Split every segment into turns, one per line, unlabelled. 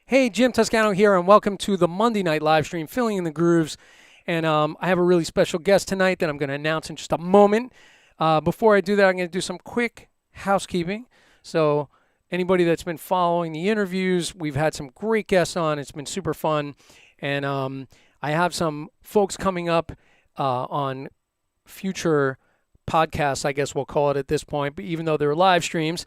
Hey, Jim Toscano here, and welcome to the Monday night live stream, Filling in the Grooves. And I have a really special guest tonight that I'm going to announce in just a moment. Before I do that, I'm going to do some quick housekeeping. So anybody that's been following the interviews, we've had some great guests on. It's been super fun. And I have some folks coming up on future podcasts, I guess we'll call it at this point, but even though they're live streams,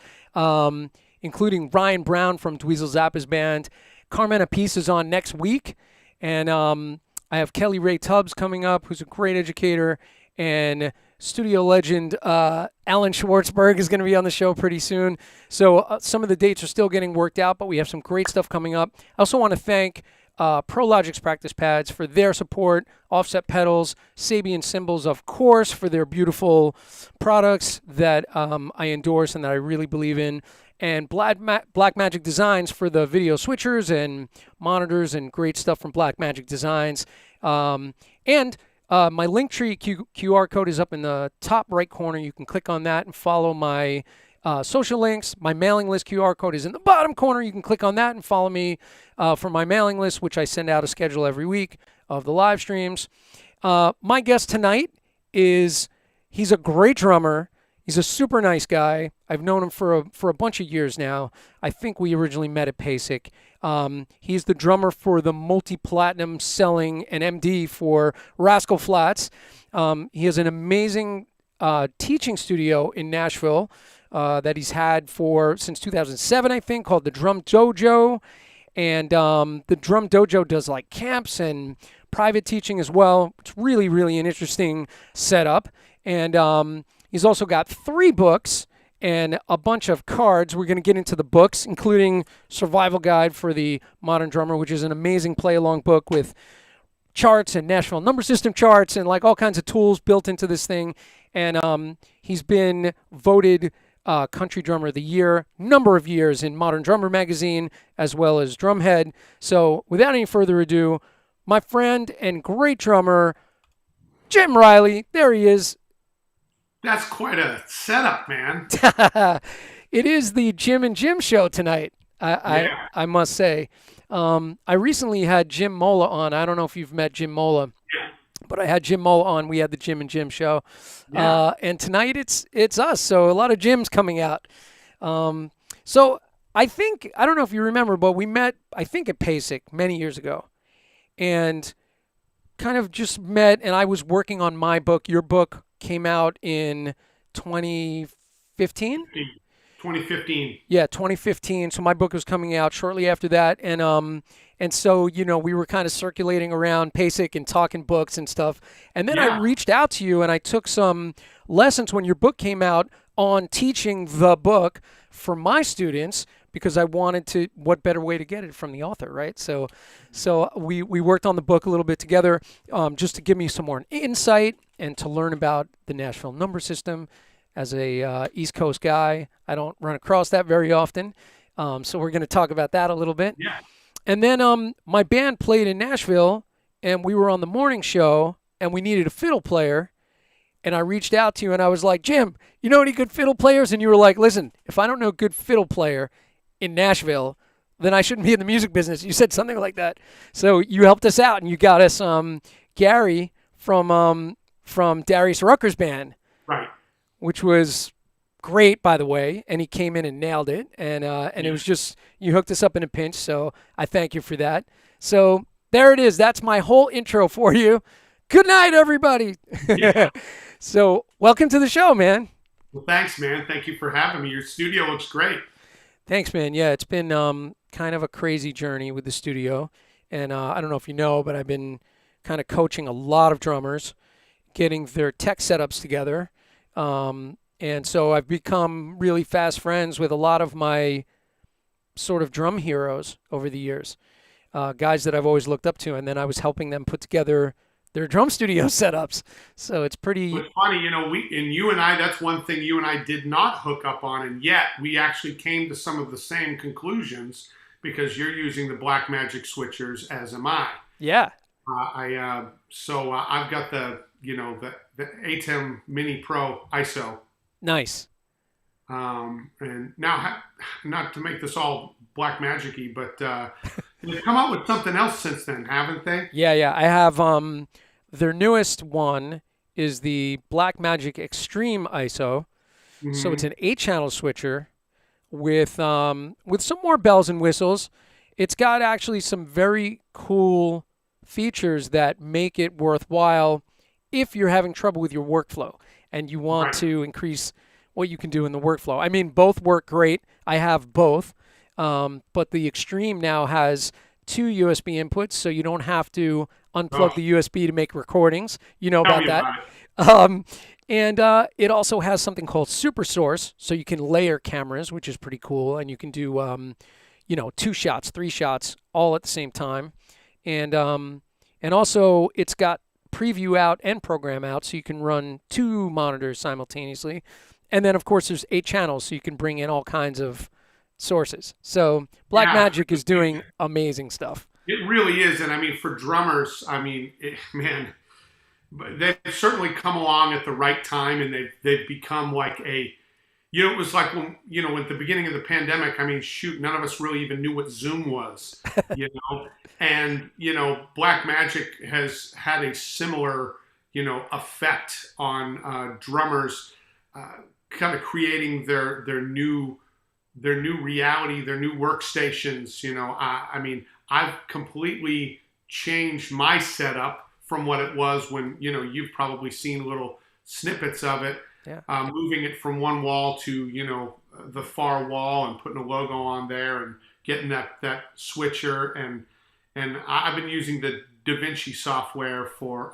including Ryan Brown from Dweezil Zappa's band. Carmen Apis is on next week. And I have Kelly Ray Tubbs coming up, who's a great educator. And studio legend Alan Schwartzberg is going to be on the show pretty soon. So some of the dates are still getting worked out, but we have some great stuff coming up. I also want to thank ProLogic's practice pads for their support, Offset Pedals, Sabian Cymbals, of course, for their beautiful products that I endorse and that I really believe in, and Blackmagic Designs for the video switchers and monitors and great stuff from Blackmagic Designs. And my Linktree QR code is up in the top right corner. You can click on that and follow my social links. My mailing list QR code is in the bottom corner. You can click on that and follow me for my mailing list, which I send out a schedule every week of the live streams. My guest tonight he's a great drummer. He's a super nice guy. I've known him for a bunch of years now. I think we originally met at PASIC. He's the drummer for the multi-platinum selling and MD for Rascal Flatts. He has an amazing teaching studio in Nashville that he's had since 2007, I think, called the Drum Dojo. And the Drum Dojo does like camps and private teaching as well. It's really, really an interesting setup. And he's also got 3 books and a bunch of cards. We're going to get into the books, including Survival Guide for the Modern Drummer, which is an amazing play-along book with charts and Nashville number system charts and like all kinds of tools built into this thing. And he's been voted Country Drummer of the Year number of years in Modern Drummer magazine, as well as Drumhead. So without any further ado, my friend and great drummer, Jim Riley. There he is.
That's quite a setup, man.
It is the Jim and Jim show tonight, I must say. I recently had Jim Mola on. I don't know if you've met Jim Mola, but I had Jim Mola on. We had the Jim and Jim show. And tonight it's us, so a lot of Jims coming out. So I don't know if you remember, but we met, I think, at PASIC many years ago. And kind of just met, and I was working on my book. Your book came out in 2015?
2015.
Yeah, 2015. So my book was coming out shortly after that. And so, we were kind of circulating around PASIC and talking books and stuff. And then I reached out to you and I took some lessons when your book came out on teaching the book for my students, because I wanted to, what better way to get it from the author, right? So we worked on the book a little bit together, just to give me some more insight and to learn about the Nashville number system. As a East Coast guy, I don't run across that very often. So we're going to talk about that a little bit.
Yeah.
And then my band played in Nashville, and we were on the morning show, and we needed a fiddle player. And I reached out to you, and I was like, Jim, you know any good fiddle players? And you were like, listen, if I don't know a good fiddle player in Nashville, then I shouldn't be in the music business. You said something like that. So you helped us out, and you got us Gary from Darius Rucker's band.
Right.
Which was great, by the way, and he came in and nailed it, and it was just, you hooked us up in a pinch, so I thank you for that. So there it is. That's my whole intro for you. Good night, everybody.
Yeah.
So welcome to the show, man.
Well, thanks, man. Thank you for having me. Your studio looks great.
Thanks, man. Yeah, it's been kind of a crazy journey with the studio, and I don't know if you know, but I've been kind of coaching a lot of drummers, getting their tech setups together. And so I've become really fast friends with a lot of my sort of drum heroes over the years, guys that I've always looked up to. And then I was helping them put together their drum studio setups. So it's pretty...
It's funny, you and I, that's one thing you and I did not hook up on. And yet we actually came to some of the same conclusions, because you're using the Blackmagic switchers, as am I.
Yeah.
So I've got the ATEM Mini Pro ISO.
Nice.
And now, not to make this all Blackmagic-y, but they've come out with something else since then, haven't they?
Yeah. I have their newest one is the Blackmagic Extreme ISO. Mm-hmm. So it's an 8-channel switcher with some more bells and whistles. It's got actually some very cool features that make it worthwhile if you're having trouble with your workflow and you want
Right.
to increase what you can do in the workflow. I mean, both work great. I have both, but the Extreme now has two USB inputs, so you don't have to
Oh,
unplug the USB to make recordings. You know
tell
about
me
that.
about it.
Um, and it also has something called Super Source, so you can layer cameras, which is pretty cool, and you can do, two shots, three shots, all at the same time. And also it's got preview out and program out, so you can run two monitors simultaneously. And then of course there's 8 channels, so you can bring in all kinds of sources. So
Yeah,
Blackmagic is doing amazing stuff.
it really is. And I mean, for drummers, I mean, man, but they've certainly come along at the right time, and they've become like a, it was like when, at the beginning of the pandemic, I mean, shoot, none of us really even knew what Zoom was, and, Black Magic has had a similar, effect on drummers, kind of creating their new reality, their new workstations. I mean, I've completely changed my setup from what it was when, you've probably seen little snippets of it,
Yeah.
moving it from one wall to, the far wall and putting a logo on there and getting that switcher. And I've been using the DaVinci software for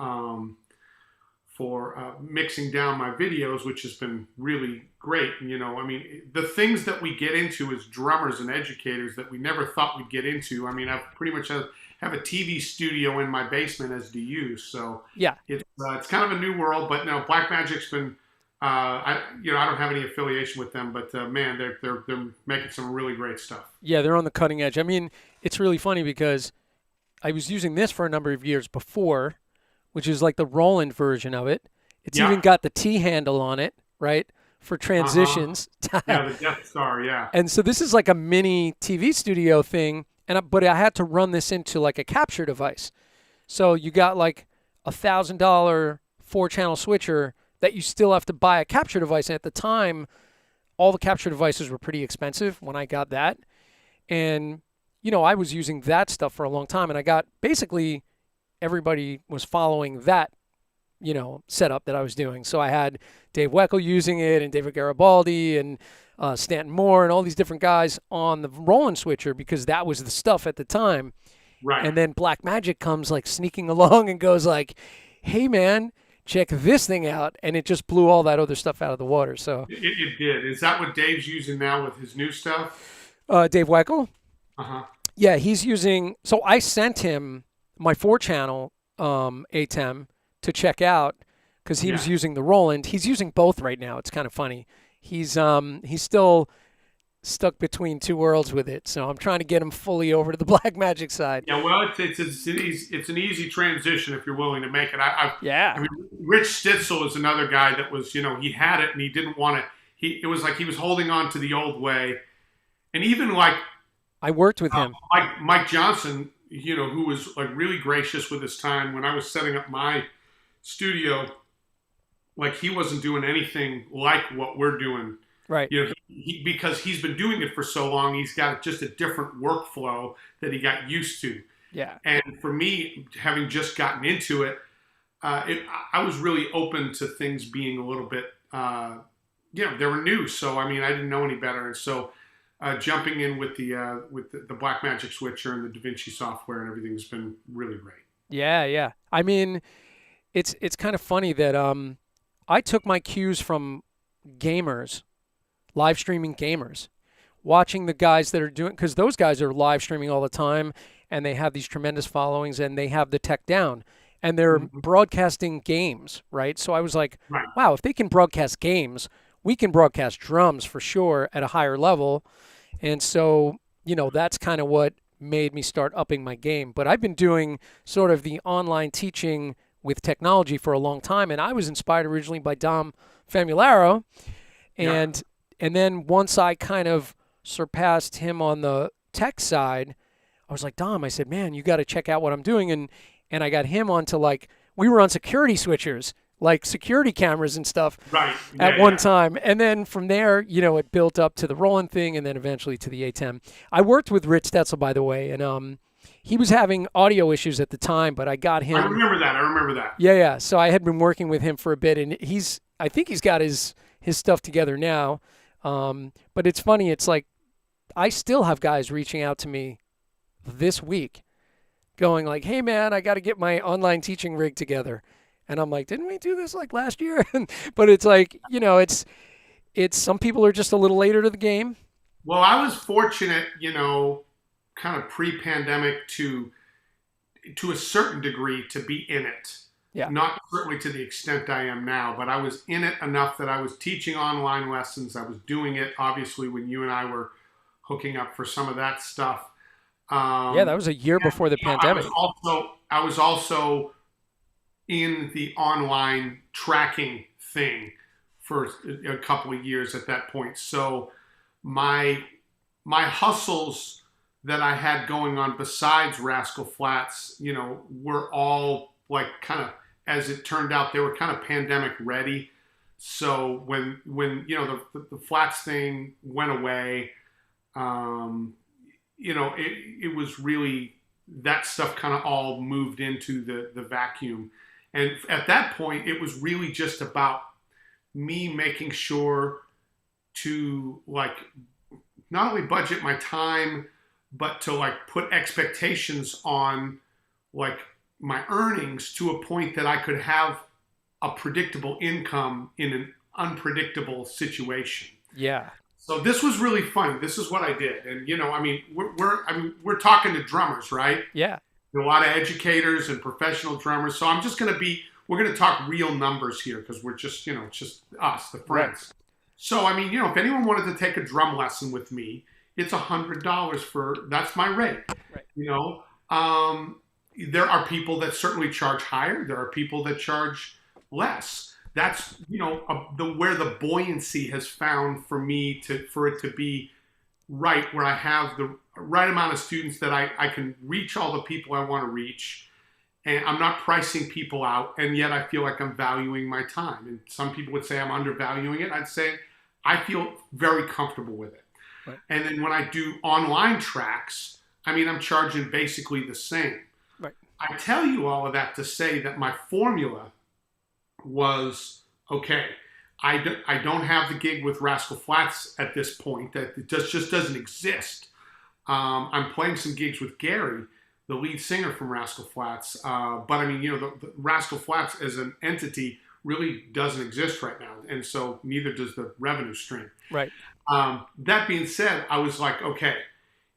mixing down my videos, which has been really great. I mean, the things that we get into as drummers and educators that we never thought we'd get into. I mean, I've pretty much have a TV studio in my basement, as do you. So
Yeah.
it's kind of a new world. But no, Blackmagic's been. I don't have any affiliation with them, but man, they're making some really great stuff.
Yeah, they're on the cutting edge. I mean, it's really funny because I was using this for a number of years before, which is like the Roland version of it. It's
Yeah.
even got the T handle on it, right, for transitions.
Yeah, the Death Star. Yeah.
And so this is like a mini TV studio thing, but I had to run this into like a capture device. So you got like $1,000 4-channel switcher that you still have to buy a capture device. And at the time, all the capture devices were pretty expensive when I got that. And, I was using that stuff for a long time, and I got basically everybody was following that, setup that I was doing. So I had Dave Weckl using it, and David Garibaldi, and Stanton Moore, and all these different guys on the Roland switcher because that was the stuff at the time.
Right.
And then Blackmagic comes like sneaking along and goes like, "Hey man, check this thing out," and it just blew all that other stuff out of the water. So
It did. Is that what Dave's using now with his new stuff?
Dave Weckl,
Uh huh.
yeah, he's using. So I sent him my 4-channel ATEM to check out because he was
Yeah.
using the Roland. He's using both right now. It's kind of funny. He's still stuck between two worlds with it. So I'm trying to get him fully over to the Blackmagic side.
Yeah. Well, it's an easy transition if you're willing to make it. I
Yeah.
mean, Rich Stitzel is another guy that was, he had it and he didn't want to. It was like he was holding on to the old way, and even like
I worked with him.
Mike Johnson, who was like really gracious with his time when I was setting up my studio. Like he wasn't doing anything like what we're doing.
Right.
Because he's been doing it for so long, he's got just a different workflow that he got used to.
Yeah.
And for me, having just gotten into it, I was really open to things being a little bit, they were new. So I mean, I didn't know any better, and so jumping in with the Blackmagic switcher and the DaVinci software and everything's been really great.
Yeah, yeah. I mean, it's kind of funny that I took my cues from gamers, live streaming gamers, watching the guys that are doing, because those guys are live streaming all the time and they have these tremendous followings and they have the tech down and they're broadcasting games, right? So I was like,
Right.
wow, if they can broadcast games, we can broadcast drums for sure at a higher level. And so, that's kind of what made me start upping my game. But I've been doing sort of the online teaching with technology for a long time, and I was inspired originally by Dom Famularo, and then once I kind of surpassed him on the tech side, I was like, Dom, I said, man, you got to check out what I'm doing, and I got him onto, like, we were on security switchers like security cameras and stuff
Right.
at
Yeah.
one
Yeah.
time. And then from there, it built up to the Roland thing and then eventually to the A10. I worked with Rich Stetzel, by the way, and he was having audio issues at the time, but I got
I
him.
remember that. I remember that.
Yeah, yeah. So I had been working with him for a bit, and I think he's got his stuff together now. But it's funny. It's like I still have guys reaching out to me this week, going like, "Hey, man, I got to get my online teaching rig together," and I'm like, "Didn't we do this like last year?" But it's like, it's some people are just a little later to the game.
Well, I was fortunate, kind of pre-pandemic to a certain degree to be in it.
Yeah.
Not certainly to the extent I am now, but I was in it enough that I was teaching online lessons. I was doing it, obviously, when you and I were hooking up for some of that stuff.
Yeah, that was a year before the pandemic.
I was also in the online tracking thing for a couple of years at that point. So my hustles that I had going on besides Rascal Flatts, were all like kind of, as it turned out, they were kind of pandemic ready. So when the Flats thing went away, it was really, that stuff kind of all moved into the vacuum. And at that point, it was really just about me making sure to like not only budget my time, but to like put expectations on like my earnings to a point that I could have a predictable income in an unpredictable situation.
Yeah.
So this was really fun. This is what I did. And we're talking to drummers, right?
Yeah.
A lot of educators and professional drummers. So we're going to talk real numbers here because we're just, it's just us, the friends.
Right.
So, if anyone wanted to take a drum lesson with me, it's $100 that's my rate.
Right.
There are people that certainly charge higher. There are people that charge less. That's, where the buoyancy has found for me for it to be right, where I have the right amount of students that I can reach all the people I want to reach. And I'm not pricing people out, and yet I feel like I'm valuing my time. And some people would say I'm undervaluing it. I'd say I feel very comfortable with it.
Right.
And then when I do online tracks, I'm charging basically the same.
Right.
I tell you all of that to say that my formula was, okay, I don't have the gig with Rascal Flatts at this point. That it just doesn't exist. I'm playing some gigs with Gary, the lead singer from Rascal Flatts. But the Rascal Flatts as an entity really doesn't exist right now. And so neither does the revenue stream.
Right.
That being said, I was like, okay,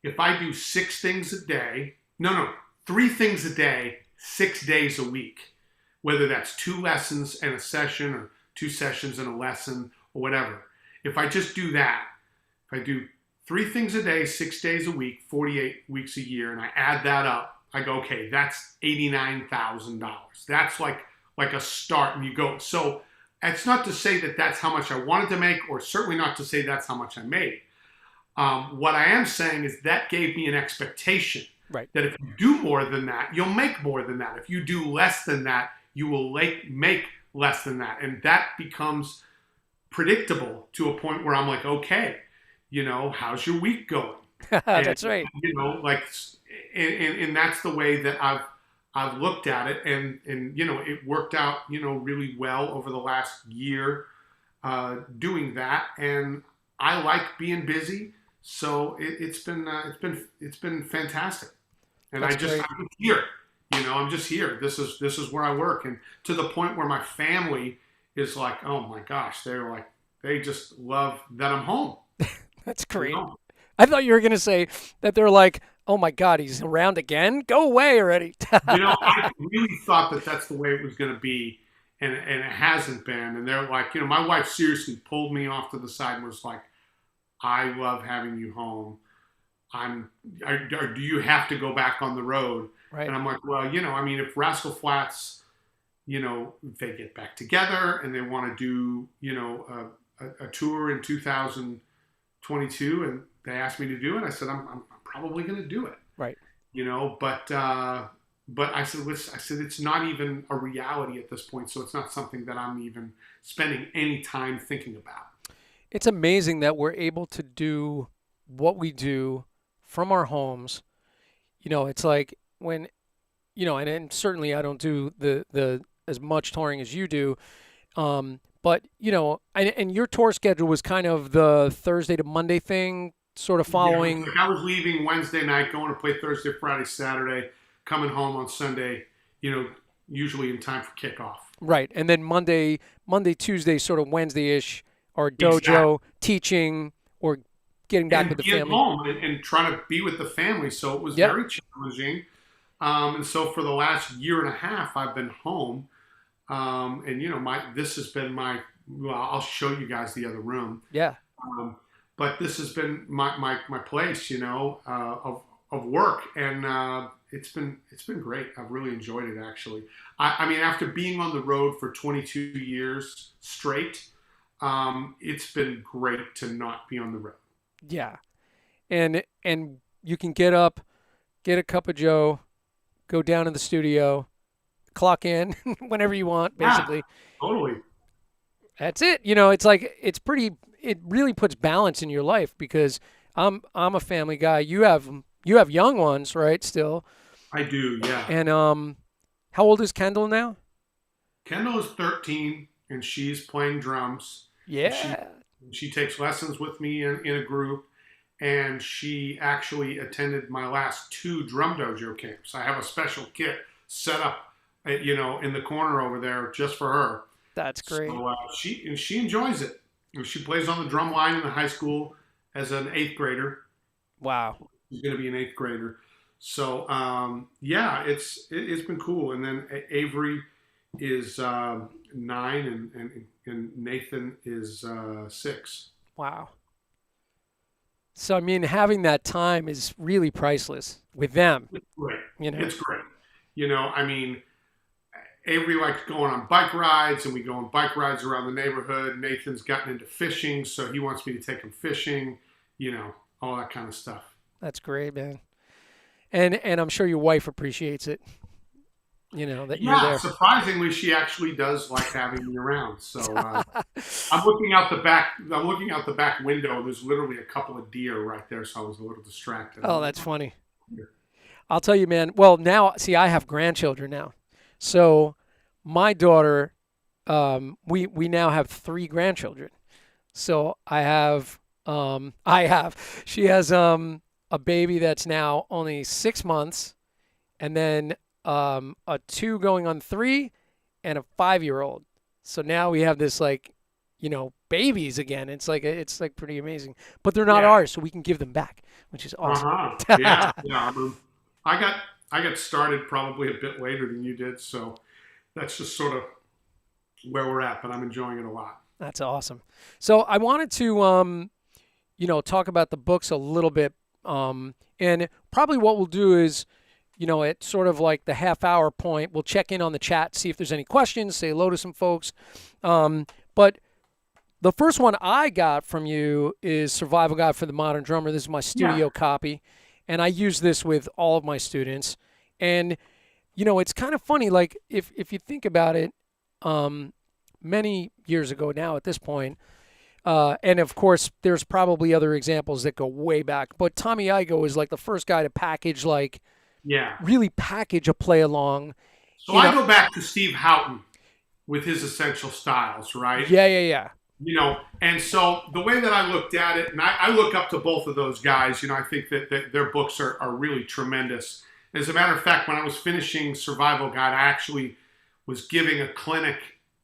if I do 3 things a day, 6 days a week, whether that's 2 lessons and a session or 2 sessions and a lesson or whatever. If I just do that, if I do 3 things a day, 6 days a week, 48 weeks a year, and I add that up, I go, okay, that's $89,000. That's like a start, and you go. So it's not to say that that's how much I wanted to make, or certainly not to say that's how much I made. What I am saying is that gave me an expectation.
Right.
That if you do more than that, you'll make more than that. If you do less than that, you will make less than that. And that becomes predictable to a point where I'm like, okay, how's your week going?
That's right.
And that's the way that I've looked at it. And it worked out, really well over the last year doing that. And I like being busy. So it's been fantastic. And I'm just here. I'm just here. This is where I work, and to the point where my family is like, oh my gosh, they just love that I'm home.
That's great. I thought you were gonna say that they're like, oh my God, he's around again. Go away already.
I really thought that that's the way it was gonna be, and it hasn't been. And they're like, my wife seriously pulled me off to the side and was like, I love having you home. Do you have to go back on the road?
Right.
And I'm like, well, if Rascal Flatts, if they get back together and they want to do, a tour in 2022 and they asked me to do it, I said, I'm probably going to do it.
Right.
But but I said it's not even a reality at this point, so it's not something that I'm even spending any time thinking about.
It's amazing that we're able to do what we do from our homes. It's like when, and certainly I don't do the as much touring as you do. But and your tour schedule was kind of the Thursday to Monday thing, sort of
Yeah, it was
following.
like I was leaving Wednesday night, going to play Thursday, Friday, Saturday, coming home on Sunday. You know, usually in time for kickoff.
Right. And then Monday, Tuesday, sort of Wednesday-ish, or
Exactly.
dojo teaching or getting back
And
with the
being
family.
home and trying to be with the family, so it was
Yep.
very challenging. And so for the last year and a half, I've been home. And my this has been my. Well, I'll show you guys the other room.
Yeah.
Um, but this has been my place, of work, and it's been great. I've really enjoyed it actually. I mean, after being on the road for 22 years straight, it's been great to not be on the road.
Yeah. And you can get up, get a cup of Joe, go down to the studio, clock in whenever you want,
Yeah,
basically.
totally.
That's it. It's like it really puts balance in your life because I'm a family guy. You have young ones, right, still.
I do. Yeah.
And how old is Kendall now?
Kendall is 13, and she's playing drums. She
Yeah.
she takes lessons with me in a group, and she actually attended my last two drum dojo camps. I have a special kit set up, in the corner over there just for her.
That's great.
So she enjoys it. She plays on the drum line in the high school as an eighth grader.
Wow.
She's going to be an eighth grader. So yeah, it's been cool. And then Avery is 9, and Nathan is 6.
Wow. So I mean, having that time is really priceless with them,
It's great.
you know.
It's great. I mean, Avery likes going on bike rides, and we go on bike rides around the neighborhood. Nathan's gotten into fishing, so he wants me to take him fishing. All that kind of stuff.
That's great, man. And I'm sure your wife appreciates it, that you're
Yeah,
there.
surprisingly, she actually does like having me around. So I'm looking out the back. I'm looking out the back window. There's literally a couple of deer right there, so I was a little distracted. I'm
Oh,
like,
that's funny. I'll tell you, man. Well, now, see, I have grandchildren now. So my daughter, we now have three grandchildren. So she has a baby that's now only 6 months, and then a two going on 3, and a 5-year-old. So now we have this like, babies again. It's like pretty amazing, but they're not
yeah,
ours, so we can give them back, which is awesome.
yeah, yeah. I got I got started probably a bit later than you did, so that's just sort of where we're at. But I'm enjoying it a lot.
That's awesome. So I wanted to, talk about the books a little bit. And probably what we'll do is, at sort of like the half-hour point, we'll check in on the chat, see if there's any questions, say hello to some folks. But the first one I got from you is Survival Guide for the Modern Drummer. This is my
Yeah.
studio copy, and I use this with all of my students. And it's kind of funny, like if you think about it, many years ago now at this point, and of course there's probably other examples that go way back, but Tommy Igoe is like the first guy to
Yeah.
really package a play along.
So I go back to Steve Houghton with his essential styles, right?
Yeah.
And so the way that I looked at it, and I look up to both of those guys, I think that their books are really tremendous. As a matter of fact, when I was finishing Survival Guide, I actually was giving a clinic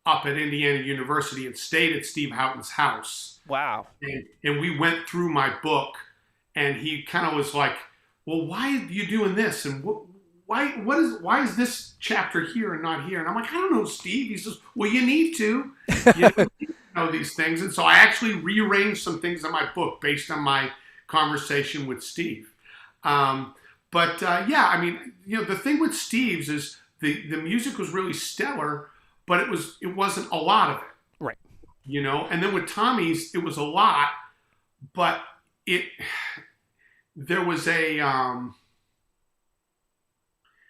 up at Indiana University and stayed at Steve Houghton's house.
Wow.
And we went through my book, and he kind of was like, well, why are you doing this? And why is this chapter here and not here? And I'm like, I don't know, Steve. He says, well, you need to. You need to know these things. And so I actually rearranged some things in my book based on my conversation with Steve. Yeah, I mean, the thing with Steve's is the music was really stellar, but it wasn't a lot of it.
Right.
And then with Tommy's, it was a lot, but there was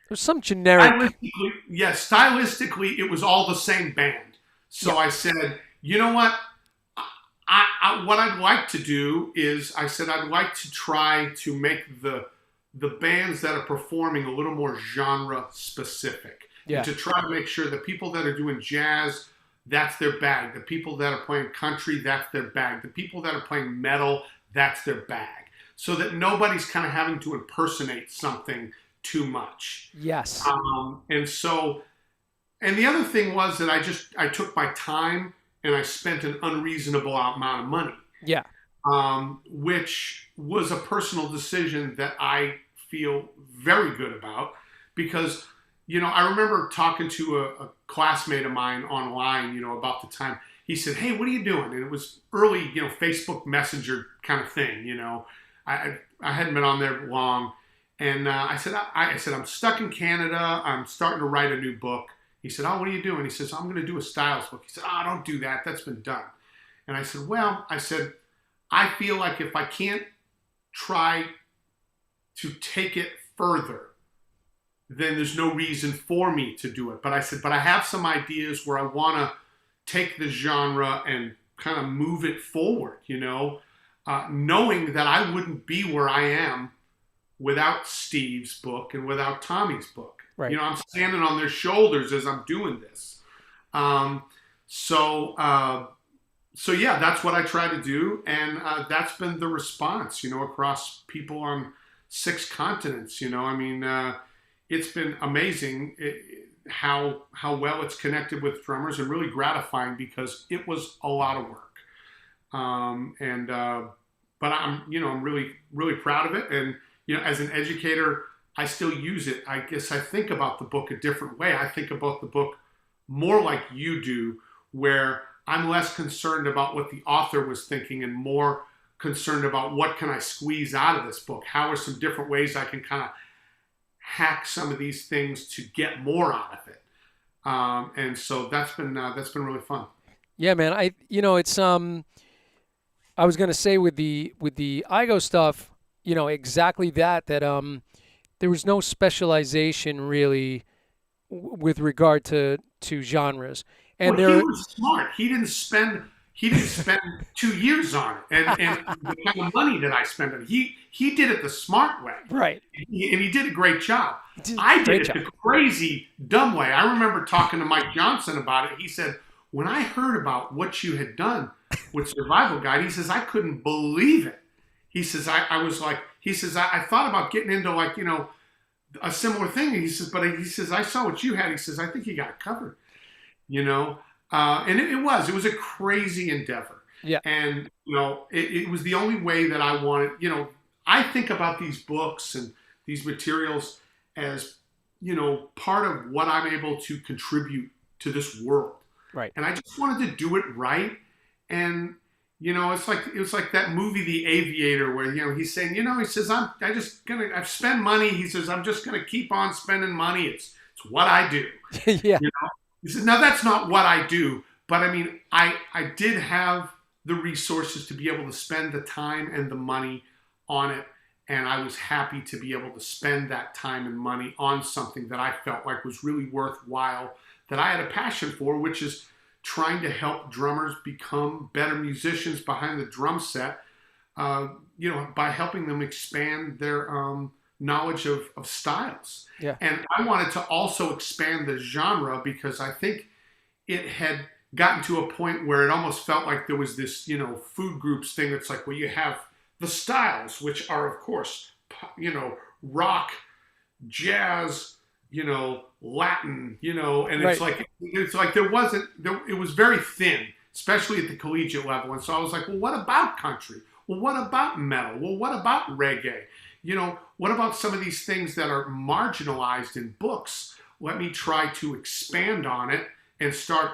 There's There's some generic.
Stylistically, yes, stylistically, it was all the same band.
Yeah.
So I said, you know what? What I'd like to do is, I said I'd like to try to make the bands that are performing a little more genre specific, and
Yeah.
to try to make sure the people that are doing jazz, that's their bag. The people that are playing country, that's their bag. The people that are playing metal, that's their bag. So that nobody's kind of having to impersonate something too much.
Yes.
And so, and the other thing was that I took my time and I spent an unreasonable amount of money,
Yeah.
which was a personal decision that I feel very good about, because, I remember talking to a classmate of mine online, about the time. He said, "Hey, what are you doing?" And it was early, Facebook Messenger kind of thing. I hadn't been on there long, and I said, "I'm stuck in Canada. I'm starting to write a new book." He said, "Oh, what are you doing?" He says, "I'm going to do a styles book." He said, "Oh, don't do that. That's been done." And I said, "Well," I said, "I feel like if I can't try to take it further, then there's no reason for me to do it." But I said, "But I have some ideas where I want to take the genre and kind of move it forward, knowing that I wouldn't be where I am without Steve's book and without Tommy's book.
Right.
I'm standing on their shoulders as I'm doing this." Um, so, so yeah, that's what I try to do, and that's been the response, across people on 6 continents. It's been amazing how well it's connected with drummers, and really gratifying, because it was a lot of work. But I'm really, really proud of it. And, as an educator, I still use it. I guess I think about the book a different way. I think about the book more like you do, where I'm less concerned about what the author was thinking and more concerned about what can I squeeze out of this book? How are some different ways I can kind of hack some of these things to get more out of it? And so that's been really fun.
Yeah, man. It's I was gonna say with the IGO stuff, exactly that there was no specialization really with regard to genres, and
Well, he
there.
was smart. He didn't spend 2 years on it, and the kind of money that I spent on it. He did it the smart way,
Right.
and he did a great job.
Did a
I did
great
it
job.
the crazy dumb way. I remember talking to Mike Johnson about it. He said, "When I heard about what you had done with Survival Guide," he says, "I couldn't believe it." He says, "I was like," he says, I thought about getting into, like, a similar thing." He says, "But," he says, "I saw what you had." He says, "I think you got it covered." And it was a crazy endeavor.
Yeah.
And, it was the only way that I wanted. I think about these books and these materials as, part of what I'm able to contribute to this world.
Right.
And I just wanted to do it right. And, it was like that movie, The Aviator, where, he's saying, he says, I've spent money. He says, "I'm just going to keep on spending money. It's what I do."
Yeah.
He said, "Now that's not what I do, but I did have the resources to be able to spend the time and the money on it, and I was happy to be able to spend that time and money on something that I felt like was really worthwhile, that I had a passion for, which is trying to help drummers become better musicians behind the drum set, by helping them expand their knowledge of styles."
Yeah.
And I wanted to also expand the genre, because I think it had gotten to a point where it almost felt like there was this, food groups thing. It's like, well, you have the styles, which are, of course, rock, jazz, Latin, and
Right.
it's like it was very thin, especially at the collegiate level. And so I was like, well, what about country? Well, what about metal? Well, what about reggae? What about some of these things that are marginalized in books? Let me try to expand on it and start,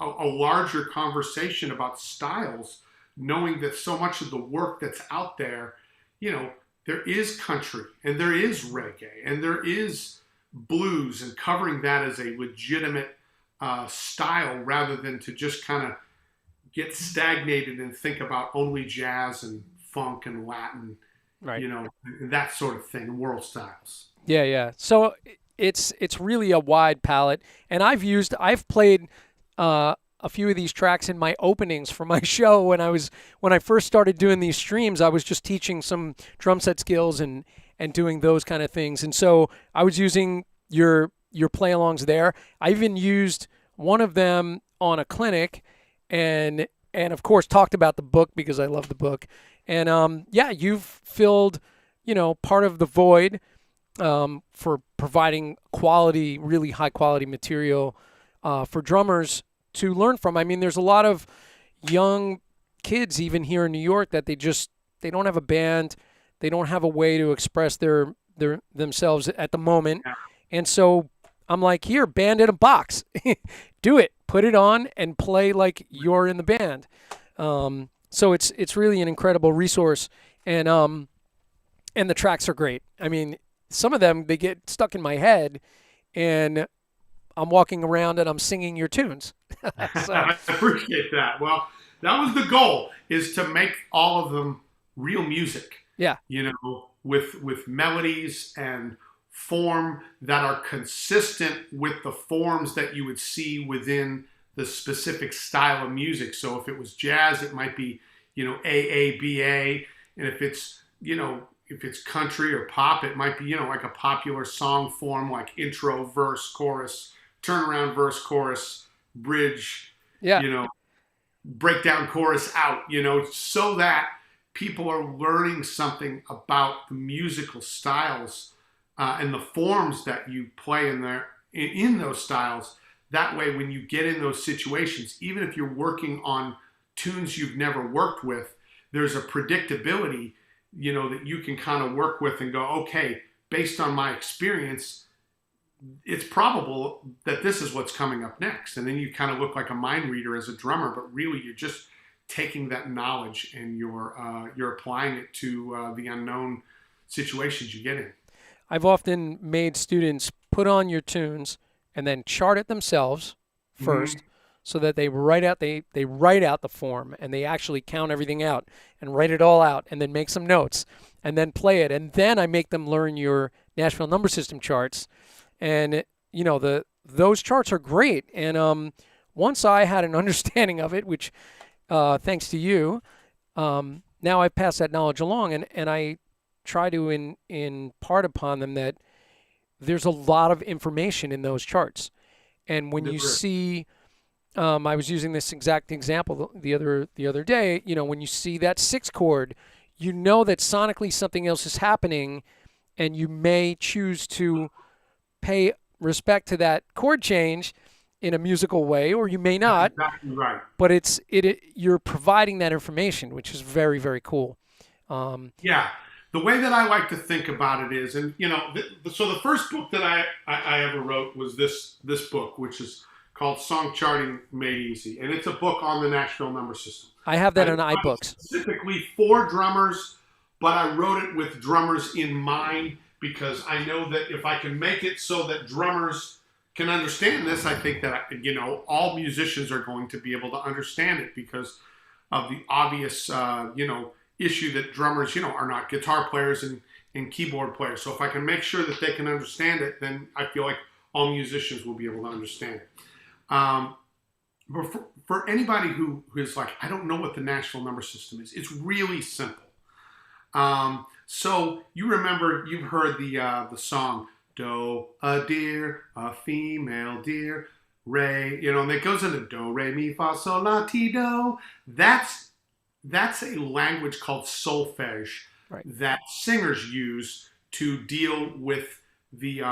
a larger conversation about styles, knowing that so much of the work that's out there, there is country and there is reggae and there is blues, and covering that as a legitimate style, rather than to just kind of get stagnated and think about only jazz and funk and Latin,
Right.
that sort of thing, world styles.
Yeah. Yeah. So it's really a wide palette, and I've played a few of these tracks in my openings for my show when I first started doing these streams. I was just teaching some drum set skills and doing those kind of things, and so I was using your play-alongs there. I even used one of them on a clinic, and of course talked about the book because I love the book. And yeah, you've filled, part of the void for providing quality, really high quality material for drummers to learn from. I mean, there's a lot of young kids even here in New York that they don't have a band, they don't have a way to express their themselves at the moment, and so I'm like, here, band in a box, do it, put it on, and play like you're in the band. So it's really an incredible resource, and the tracks are great. I mean, some of them, they get stuck in my head, and I'm walking around and I'm singing your tunes. So,
I appreciate that. Well, that was the goal, is to make all of them real music.
yeah,
With melodies and form that are consistent with the forms that you would see within the specific style of music. So if it was jazz, it might be, AABA. And if it's country or pop, it might be, like a popular song form like intro, verse, chorus, turnaround, verse, chorus, bridge,
yeah,
breakdown, chorus, out, so that people are learning something about the musical styles and the forms that you play in those styles. That way, when you get in those situations, even if you're working on tunes you've never worked with, there's a predictability, that you can kind of work with and go, okay, based on my experience, it's probable that this is what's coming up next. And then you kind of look like a mind reader as a drummer, but really you're just taking that knowledge and you're applying it to the unknown situations you get in.
I've often made students put on your tunes and then chart it themselves first, so that they write out the form, and they actually count everything out and write it all out, and then make some notes and then play it. And then I make them learn your Nashville number system charts, and those charts are great. And once I had an understanding of it, which thanks to you, now I've passed that knowledge along, and I try to impart upon them that there's a lot of information in those charts. And when you see, I was using this exact example the other day, when you see that 6 chord, that sonically something else is happening, and you may choose to pay respect to that chord change in a musical way, or you may not.
That's exactly right.
But you're providing that information, which is very, very cool.
Yeah. The way that I like to think about it is, and so the first book that I ever wrote was this book, which is called Song Charting Made Easy, and it's a book on the Nashville number system.
I have that on iBooks.
Specifically for drummers, but I wrote it with drummers in mind, because I know that if I can make it so that drummers can understand this, I think that all musicians are going to be able to understand it, because of the obvious issue that drummers are not guitar players and keyboard players. So if I can make sure that they can understand it, then I feel like all musicians will be able to understand it. But for anybody who is like, I don't know what the Nashville number system is, it's really simple. So you've heard the song, do, a deer, a female deer, re, and it goes into do, re, mi, fa, sol, la, ti, do. That's a language called solfege, right, that singers use to deal with the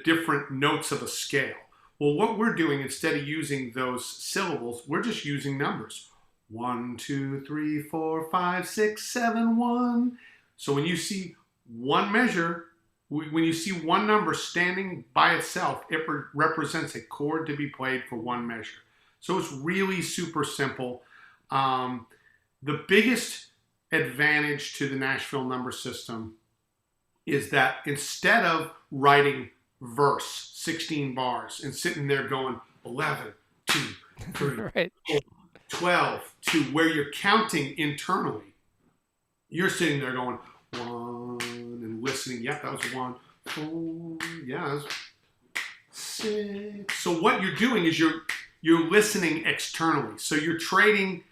different notes of a scale. Well, what we're doing, instead of using those syllables, we're just using numbers. 1, 2, 3, 4, 5, 6, 7, 1. So when you see one measure, when you see one number standing by itself, it represents a chord to be played for one measure. So it's really super simple. The biggest advantage to the Nashville number system is that instead of writing verse, 16 bars, and sitting there going 11, 2, 3,
right,
4, 12, 2, where you're counting internally, you're sitting there going 1 and listening. Yep, that was 1, 4, yeah, 6. So what you're doing is you're listening externally. So you're trading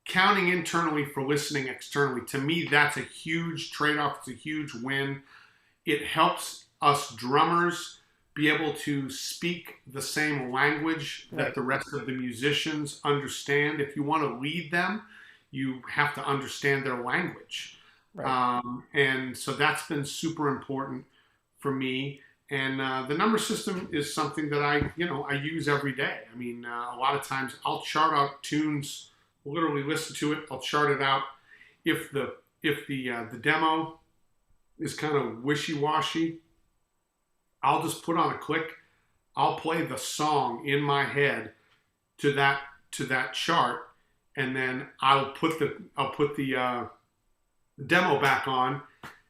counting internally for listening externally. To me, that's a huge trade-off. It's a huge win. It helps us drummers be able to speak the same language that the rest of the musicians understand. If you want to lead them, you have to understand their language.
Right.
And so that's been super important for me. And the number system is something that I use every day. I mean, a lot of times I'll chart out tunes, literally listen to it. I'll chart it out. If the demo is kind of wishy-washy, I'll just put on a click. I'll play the song in my head to that chart, and then I'll put the demo back on,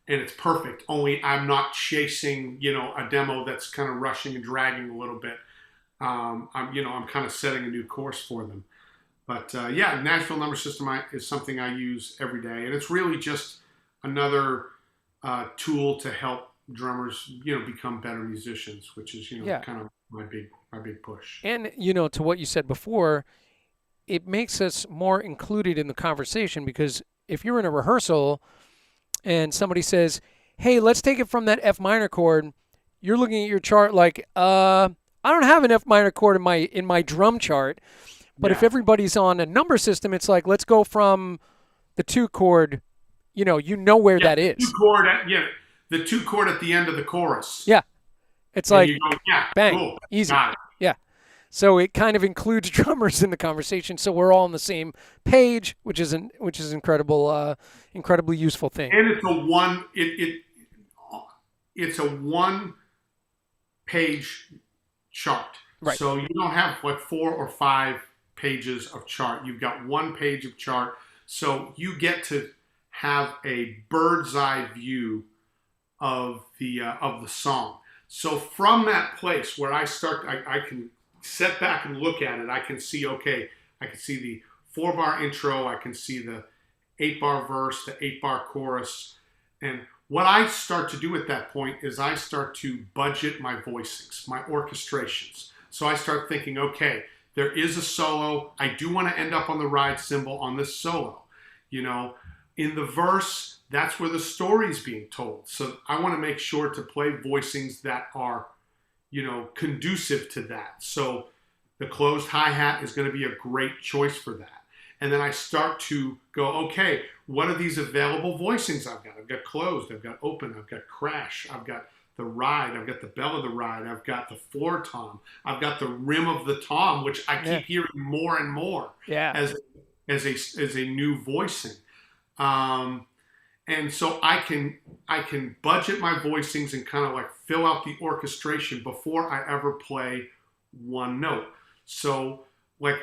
and it's perfect. Only I'm not chasing a demo that's kind of rushing and dragging a little bit. I'm kind of setting a new course for them. But yeah, Nashville number system is something I use every day, and it's really just another tool to help drummers, become better musicians, which is kind of my big push.
And to what you said before, it makes us more included in the conversation, because if you're in a rehearsal and somebody says, "Hey, let's take it from that F minor chord," you're looking at your chart like, I don't have an F minor chord in my drum chart. But if everybody's on a number system, it's like, let's go from the 2 chord. You know where that is.
The 2 chord at the end of the chorus.
Yeah, it's
And
like,
you go,
bang,
cool,
easy.
got it.
Yeah. So it kind of includes drummers in the conversation, so we're all on the same page, which is incredible, incredibly useful thing.
And it's a one page chart.
Right.
So you don't have like 4 or 5 pages of chart. You've got 1 page of chart. So you get to have a bird's eye view of the song. So from that place where I start, I can sit back and look at it. I can see, okay, I can see the 4-bar intro. I can see the 8-bar verse, the 8-bar chorus. And what I start to do at that point is I start to budget my voicings, my orchestrations. So I start thinking, okay, there is a solo. I do want to end up on the ride cymbal on this solo. In the verse, that's where the story's being told. So I want to make sure to play voicings that are, conducive to that. So the closed hi-hat is going to be a great choice for that. And then I start to go, okay, what are these available voicings I've got? I've got closed, I've got open, I've got crash, I've got the ride, I've got the bell of the ride, I've got the floor tom, I've got the rim of the tom, which I keep hearing more and more as a new voicing. And so I can budget my voicings and kind of like fill out the orchestration before I ever play one note. So like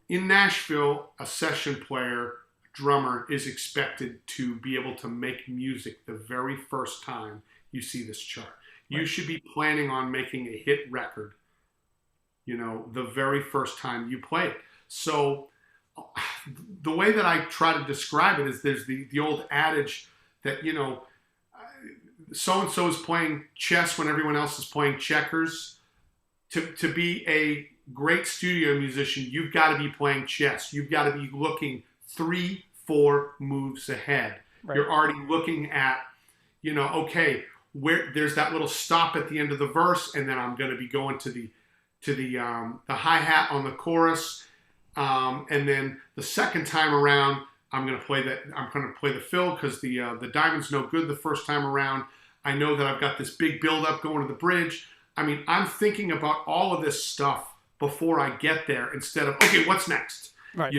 in Nashville, a session player, drummer is expected to be able to make music the very first time you see this chart. You should be planning on making a hit record, the very first time you play it. So the way that I try to describe it is there's the old adage that, so-and-so is playing chess when everyone else is playing checkers. To be a great studio musician, you've got to be playing chess. You've got to be looking 3-4 moves ahead. Right. You're already looking at, okay, where there's that little stop at the end of the verse, and then I'm going to be going to the hi-hat on the chorus, and then the second time around, I'm going to play the fill because the diamond's no good the first time around. I know that I've got this big build-up going to the bridge. I mean, I'm thinking about all of this stuff before I get there instead of, okay, what's next?
Right.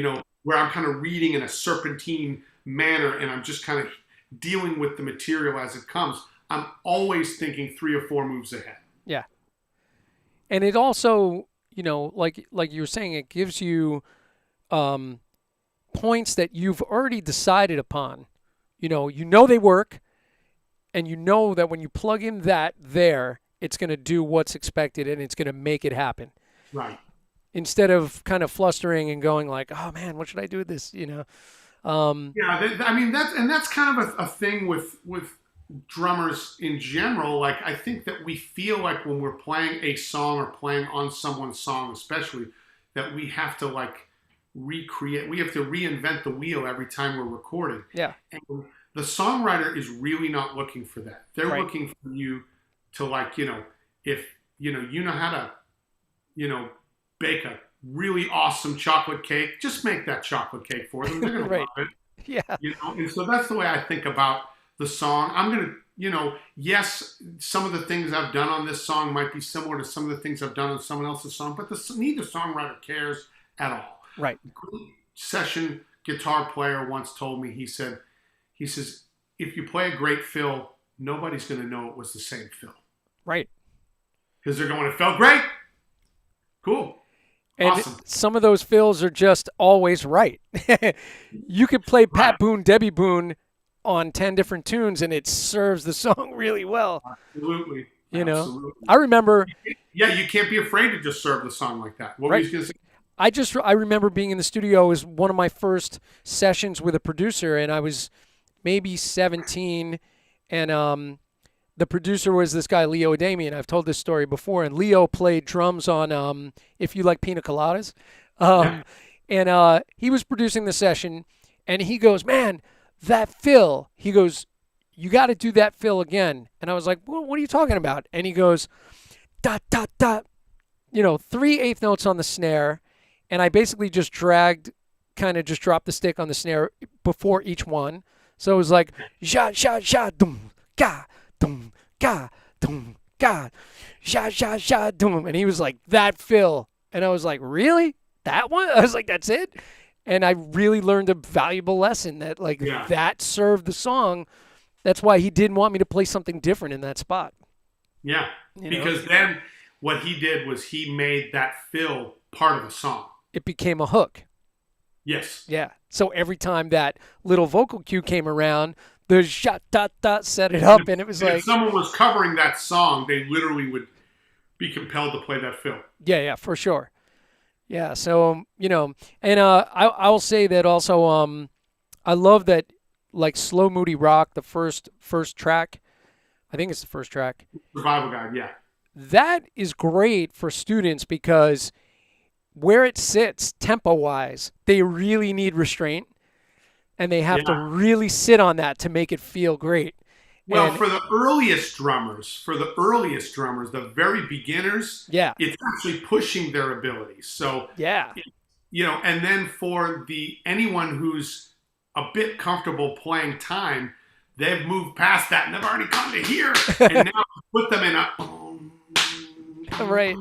Where I'm kind of reading in a serpentine manner and I'm just kind of dealing with the material as it comes. I'm always thinking 3 or 4 moves ahead.
Yeah. And it also, like you were saying, it gives you points that you've already decided upon. You know they work, and you know that when you plug in that there, it's going to do what's expected and it's going to make it happen.
Right.
Instead of kind of flustering and going like, oh man, what should I do with this?
Yeah, I mean that's kind of a thing with drummers in general, like I think that we feel like when we're playing a song or playing on someone's song, especially, that we have to like recreate, we have to reinvent the wheel every time we're recording.
Yeah.
And the songwriter is really not looking for that. They're
Right.
looking for you to like, if you know how to, bake a really awesome chocolate cake, just make that chocolate cake for them. They're gonna
Right.
love it.
Yeah.
And so that's the way I think about the song. I'm gonna, yes, some of the things I've done on this song might be similar to some of the things I've done on someone else's song, but neither songwriter cares at all.
Right.
Great session guitar player once told me, he says, if you play a great fill, nobody's gonna know it was the same fill.
Right.
Because they're going, it felt great. Cool.
And
awesome.
Some of those fills are just always right. You could play Pat Boone, Debbie Boone on 10 different tunes, and it serves the song really well.
Absolutely.
Absolutely. I remember.
Yeah, you can't be afraid to just serve the song like that. What were you going to say?
I remember being in the studio. It was one of my first sessions with a producer, and I was maybe 17, and the producer was this guy, Leo Adamian. I've told this story before, and Leo played drums on If You Like Pina Coladas. And he was producing the session, and he goes, man, that fill. He goes, you got to do that fill again. And I was like, well, what are you talking about? And he goes, dot, dot, dot. 3/8 notes on the snare. And I basically just dropped the stick on the snare before each one. So it was like, ja, ja, ja, dum, ga, dum, ga, dum, ga, ja, ja, ja, dum. And he was like, that fill. And I was like, really? That one? I was like, that's it? And I really learned a valuable lesson that that served the song. That's why he didn't want me to play something different in that spot.
Yeah, because then what he did was he made that fill part of the song.
It became a hook.
Yes.
Yeah. So every time that little vocal cue came around, the shot dot dot set it up, and it was like
if someone was covering that song, they literally would be compelled to play that fill.
Yeah, for sure. Yeah. So and I will say that also. I love that, like Slow Moody Rock, the first track. I think it's the first track.
Survival Guide. Yeah.
That is great for students because where it sits tempo-wise, they really need restraint, and they have to really sit on that to make it feel great.
Well, for the earliest drummers, the very beginners, it's actually pushing their abilities. So, and then for anyone who's a bit comfortable playing time, they've moved past that and they've already come to here, and now put them in a
right.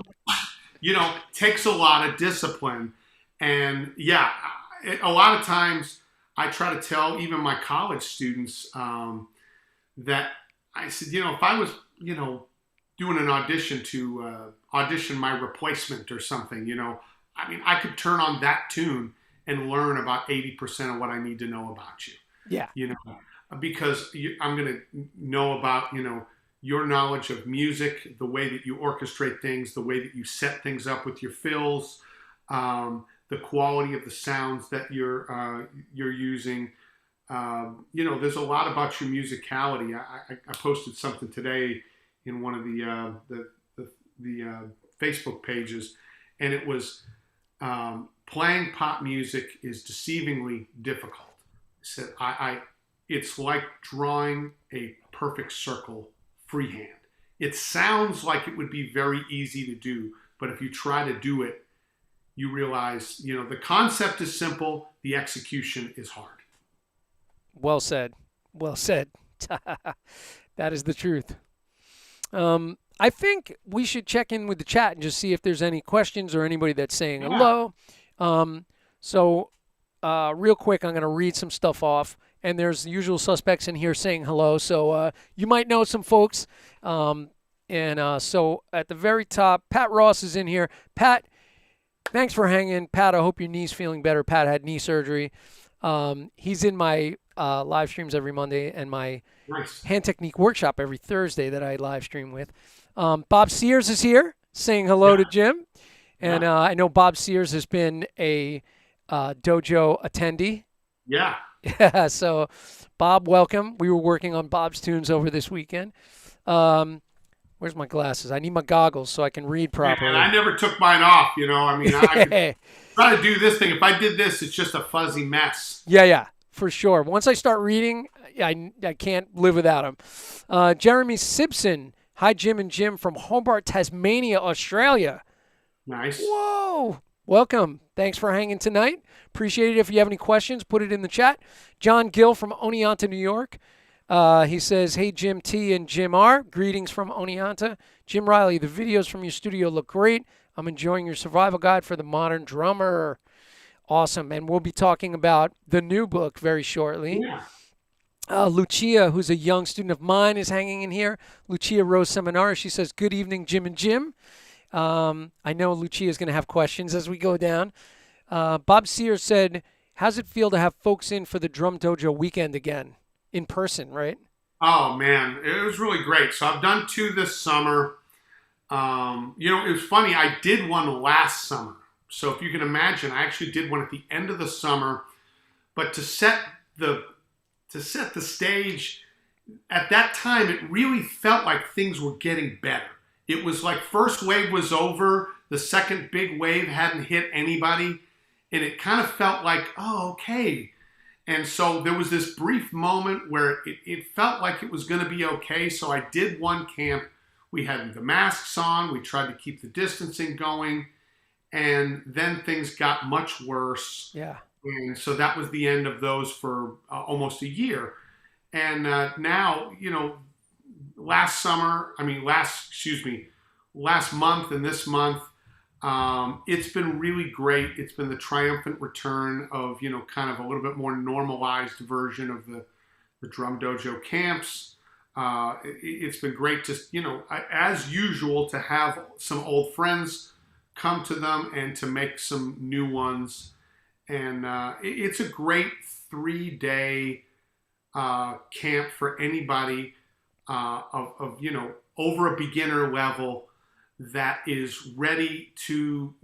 Takes a lot of discipline. And a lot of times I try to tell even my college students that I said, if I was, doing an audition to audition my replacement or something, I could turn on that tune and learn about 80% of what I need to know about you.
Yeah.
Because I'm going to know about, your knowledge of music, the way that you orchestrate things, the way that you set things up with your fills, the quality of the sounds that you're using. There's a lot about your musicality. I posted something today in one of the Facebook pages, and it was playing pop music is deceivingly difficult. I said it's like drawing a perfect circle freehand. It sounds like it would be very easy to do, but if you try to do it, you realize, the concept is simple, the execution is hard.
Well said. Well said. That is the truth. I think we should check in with the chat and just see if there's any questions or anybody that's saying hello. So real quick, I'm going to read some stuff off. And there's the usual suspects in here saying hello. So you might know some folks. So at the very top, Pat Ross is in here. Pat, thanks for hanging. Pat, I hope your knee's feeling better. Pat had knee surgery. He's in my live streams every Monday and my hand technique workshop every Thursday that I live stream with. Bob Sears is here saying hello to Jim. And I know Bob Sears has been a dojo attendee.
Yeah.
Yeah, so Bob, welcome. We were working on Bob's tunes over this weekend. Um, where's my glasses? I need my goggles so I can read
Man, I
properly.
never took mine off. I mean, I could
Yeah,
try to do this thing. If I did this, it's just a fuzzy mess.
yeah, for sure. Once I start reading, I can't live without them. Jeremy Simpson. Hi, Jim and Jim from Hobart, Tasmania, Australia.
Nice.
Whoa. Welcome. Thanks for hanging tonight. Appreciate it. If you have any questions, put it in the chat. John Gill from Oneonta, New York. He says, hey, Jim T and Jim R. Greetings from Oneonta. Jim Riley, the videos from your studio look great. I'm enjoying your survival guide for the modern drummer. Awesome. And we'll be talking about the new book very shortly.
Yeah.
Lucia, who's a young student of mine, is hanging in here. Lucia Rose Seminar. She says, good evening, Jim and Jim. I know Lucia is going to have questions as we go down. Bob Sears said, how's it feel to have folks in for the Drum Dojo weekend again? In person, right?
Oh man, it was really great. So I've done two this summer. It was funny. I did one last summer. So if you can imagine, I actually did one at the end of the summer. But to set the stage at that time, it really felt like things were getting better. It was like first wave was over, the second big wave hadn't hit anybody, and it kind of felt like, oh, okay. And so there was this brief moment where it felt like it was going to be okay. So I did one camp. We had the masks on. We tried to keep the distancing going. And then things got much worse.
Yeah.
And so that was the end of those for almost a year. And now, last month and this month, it's been really great. It's been the triumphant return of, kind of a little bit more normalized version of the Drum Dojo camps. It's been great just, as usual, to have some old friends come to them and to make some new ones. And it's a great 3-day camp for anybody of over a beginner level that is ready to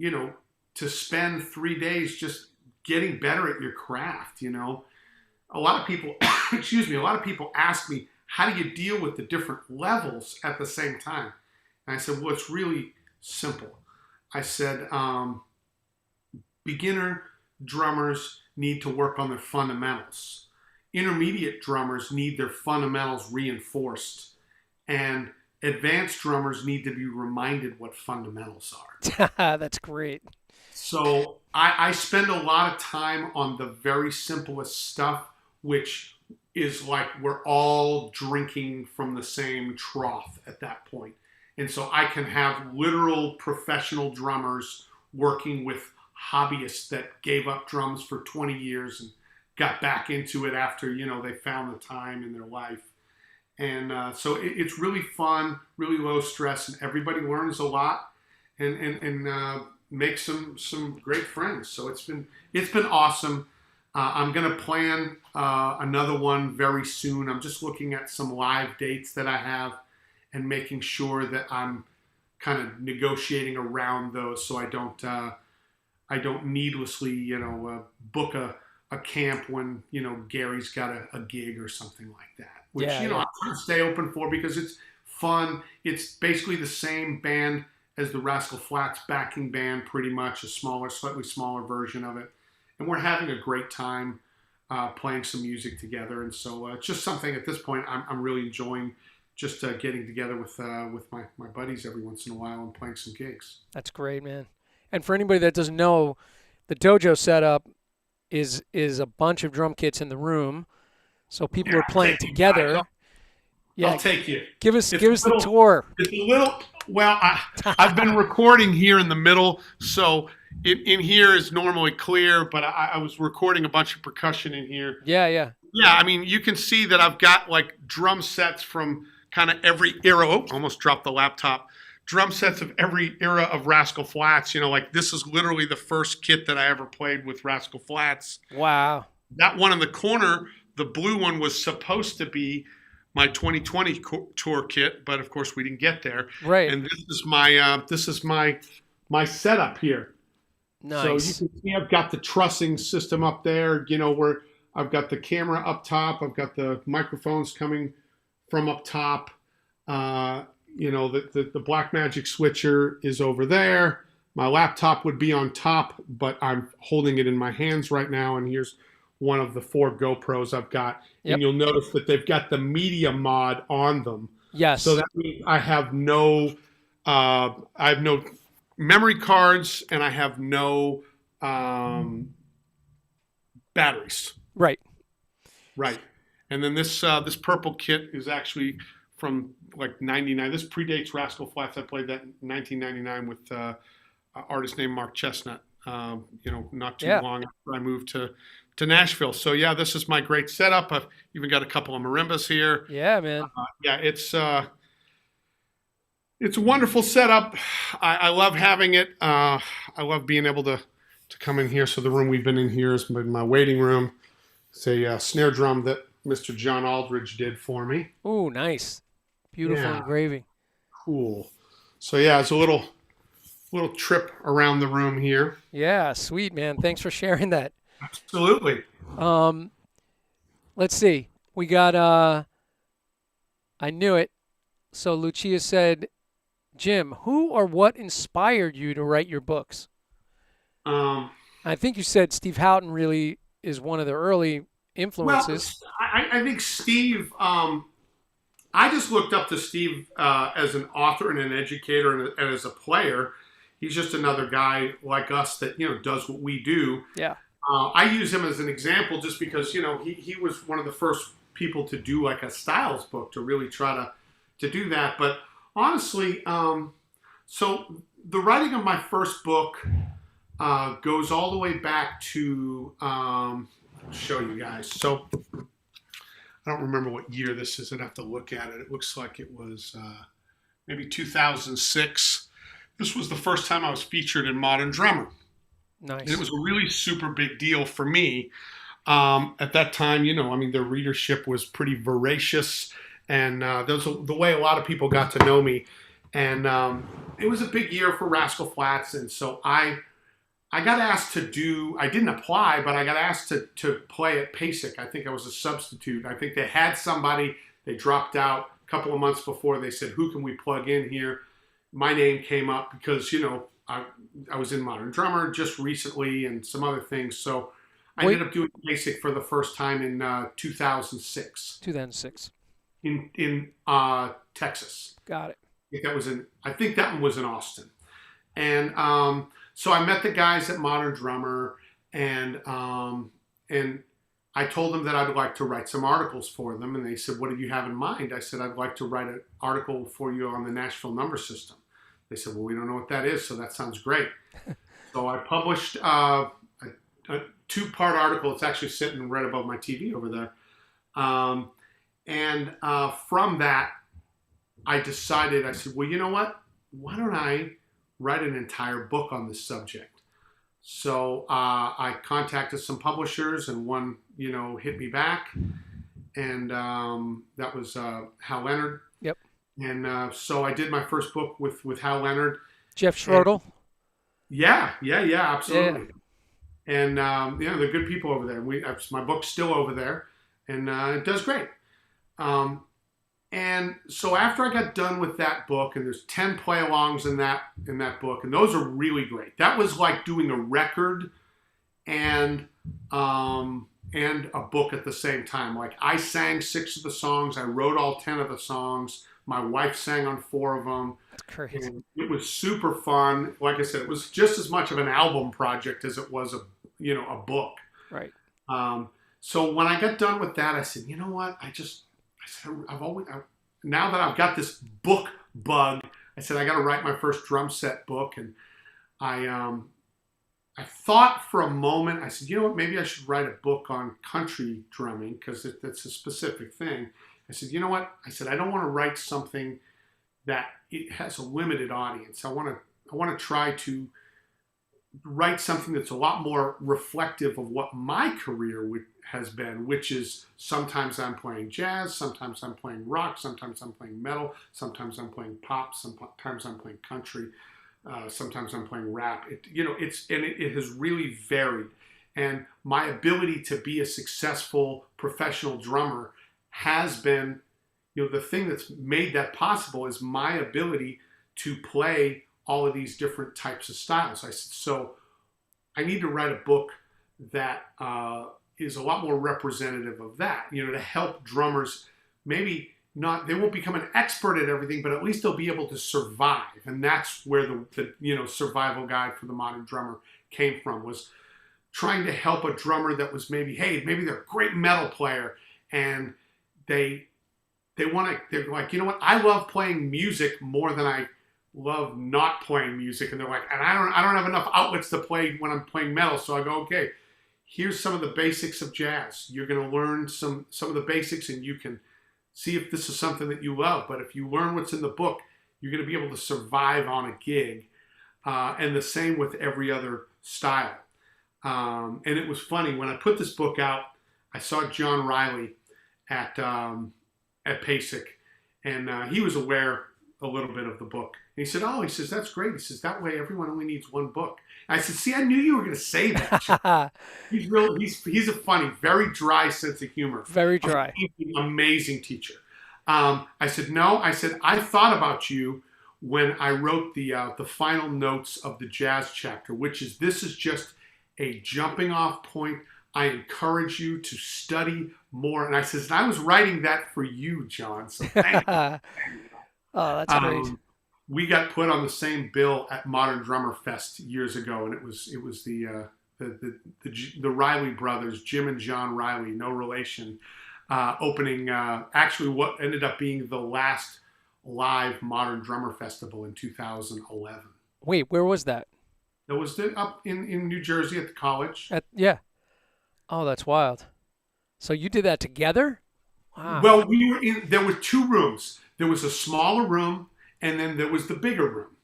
to spend 3 days just getting better at your craft. A lot of people a lot of people ask me, how do you deal with the different levels at the same time? And I said, well, it's really simple. I said, beginner drummers need to work on their fundamentals. Intermediate drummers need their fundamentals reinforced. And advanced drummers need to be reminded what fundamentals are.
That's great.
So I spend a lot of time on the very simplest stuff, which is like we're all drinking from the same trough at that point. And so I can have literal professional drummers working with hobbyists that gave up drums for 20 years and got back into it after, they found the time in their life. And so it's really fun, really low stress, and everybody learns a lot and makes some great friends. So it's been awesome. I'm gonna plan another one very soon. I'm just looking at some live dates that I have and making sure that I'm kind of negotiating around those, so I don't needlessly book a camp when Gary's got a gig or something like that, which
Yeah,
I
yeah.
try to stay open for because it's fun. It's basically the same band as the Rascal Flatts backing band, pretty much a slightly smaller version of it, and we're having a great time playing some music together. And so it's just something at this point I'm really enjoying, just getting together with my buddies every once in a while and playing some gigs.
That's great, man. And for anybody that doesn't know, the dojo setup is a bunch of drum kits in the room, so people
Yeah,
are playing
take you
together.
guys.
Yeah,
I'll take you.
give us
It's
the
little-
tour.
It's a little. Well, I've been recording here in the middle, so in here is normally clear, but I was recording a bunch of percussion in here.
Yeah, yeah.
Yeah, I mean, you can see that I've got like drum sets from kind of every era. Oh, almost dropped the laptop. Drum sets of every era of Rascal Flatts. Like this is literally the first kit that I ever played with Rascal Flatts.
Wow.
That one in the corner, the blue one, was supposed to be my 2020 tour kit, but of course we didn't get there.
Right.
And this is my setup here.
Nice.
So you can see I've got the trussing system up there. Where I've got the camera up top. I've got the microphones coming from up top. The Blackmagic switcher is over there. My laptop would be on top, but I'm holding it in my hands right now. And here's one of the 4 GoPros I've got. And
Yep.
you'll notice that they've got the media mod on them. So
Yes.
that means I have no memory cards and I have no batteries.
Right.
Right. And then this purple kit is actually from like '99. This predates Rascal Flatts. I played that in 1999 with an artist named Mark Chestnut. Not too
Yeah.
long after I moved to Nashville. So yeah, this is my great setup. I've even got a couple of marimbas here.
Yeah, man.
It's a wonderful setup. I love having it. I love being able to come in here. So the room we've been in here is my waiting room. It's a snare drum that Mr. John Aldridge did for me.
Ooh, nice. Beautiful
Yeah.
engraving.
Cool. So yeah, it's a little trip around the room here.
Yeah, sweet, man. Thanks for sharing that.
Absolutely.
Let's see. We got I knew it. So Lucia said, Jim, who or what inspired you to write your books? I think you said Steve Houghton really is one of the early influences.
Well, I think Steve. I just looked up to Steve as an author and an educator and as a player. He's just another guy like us that does what we do.
Yeah.
I use him as an example just because he was one of the first people to do like a Styles book to really try to do that. But honestly, so the writing of my first book goes all the way back to I'll show you guys. So I don't remember what year this is. I'd have to look at it. It looks like it was maybe 2006. This was the first time I was featured in Modern Drummer.
Nice.
And it was a really super big deal for me. At that time, the readership was pretty voracious. And that was the way a lot of people got to know me. And it was a big year for Rascal Flatts. And so I got asked to do, I didn't apply, but I got asked to play at PASIC. I think I was a substitute. I think they had somebody, they dropped out a couple of months before. They said, who can we plug in here? My name came up because, I was in Modern Drummer just recently and some other things. So I ended up doing PASIC for the first time in 2006.
2006.
In Texas.
Got it.
I think that one was in Austin. And so I met the guys at Modern Drummer, and I told them that I'd like to write some articles for them. And they said, what do you have in mind? I said, I'd like to write an article for you on the Nashville number system. They said, well, we don't know what that is, so that sounds great. So I published a 2-part article. It's actually sitting right above my TV over there. And from that, I decided, I said, well, you know what? Why don't I write an entire book on this subject? So I contacted some publishers, and one, hit me back. And that was Hal Leonard.
Yep.
And so I did my first book with Hal Leonard.
Jeff Schroedel.
Yeah, absolutely.
Yeah.
And they're good people over there. My book's still over there, and it does great. And so after I got done with that book, and there's 10 play-alongs in that book, and those are really great. That was like doing a record and a book at the same time. Like I sang 6 of the songs, I wrote all 10 of the songs. My wife sang on 4 of them.
That's crazy.
And it was super fun. Like I said, it was just as much of an album project as it was a book.
Right.
So when I got done with that, I said, you know what? Now that I've got this book bug, I said, I got to write my first drum set book. And I thought for a moment, I said, you know what? Maybe I should write a book on country drumming because it's a specific thing. I said, you know what? I said, I don't want to write something that it has a limited audience. I want to try to write something that's a lot more reflective of what my career has been, which is sometimes I'm playing jazz, sometimes I'm playing rock, sometimes I'm playing metal, sometimes I'm playing pop, sometimes I'm playing country, sometimes I'm playing rap. It has really varied. And my ability to be a successful professional drummer has been, the thing that's made that possible is my ability to play all of these different types of styles. I said, so I need to write a book that is a lot more representative of that, to help drummers maybe not, they won't become an expert at everything, but at least they'll be able to survive. And that's where the survival guide for the modern drummer came from, was trying to help a drummer that was maybe they're a great metal player and they're like, you know what, I love playing music more than I love not playing music. And they're like, and I don't have enough outlets to play when I'm playing metal. So I go, okay, here's some of the basics of jazz. You're going to learn some of the basics and you can see if this is something that you love. But if you learn what's in the book, you're going to be able to survive on a gig. And the same with every other style. And it was funny, when I put this book out, I saw John Riley at PASIC, and he was aware a little bit of the book. And he said, that's great. He says, that way everyone only needs one book. And I said, see, I knew you were going to say that. He's a funny, very dry sense of humor.
Very dry.
Amazing teacher. I said, no. I said, I thought about you when I wrote the final notes of the jazz chapter, this is just a jumping off point. I encourage you to study more. And I says, I was writing that for you, John. So thank you.
Oh, that's great.
We got put on the same bill at Modern Drummer Fest years ago, and it was the Riley brothers, Jim and John Riley, no relation, opening actually what ended up being the last live Modern Drummer Festival in 2011.
Wait, where was that?
It was up in New Jersey at the college.
Yeah. Oh, that's wild. So you did that together? Wow.
Well, there were two rooms. There was a smaller room, and then there was the bigger room.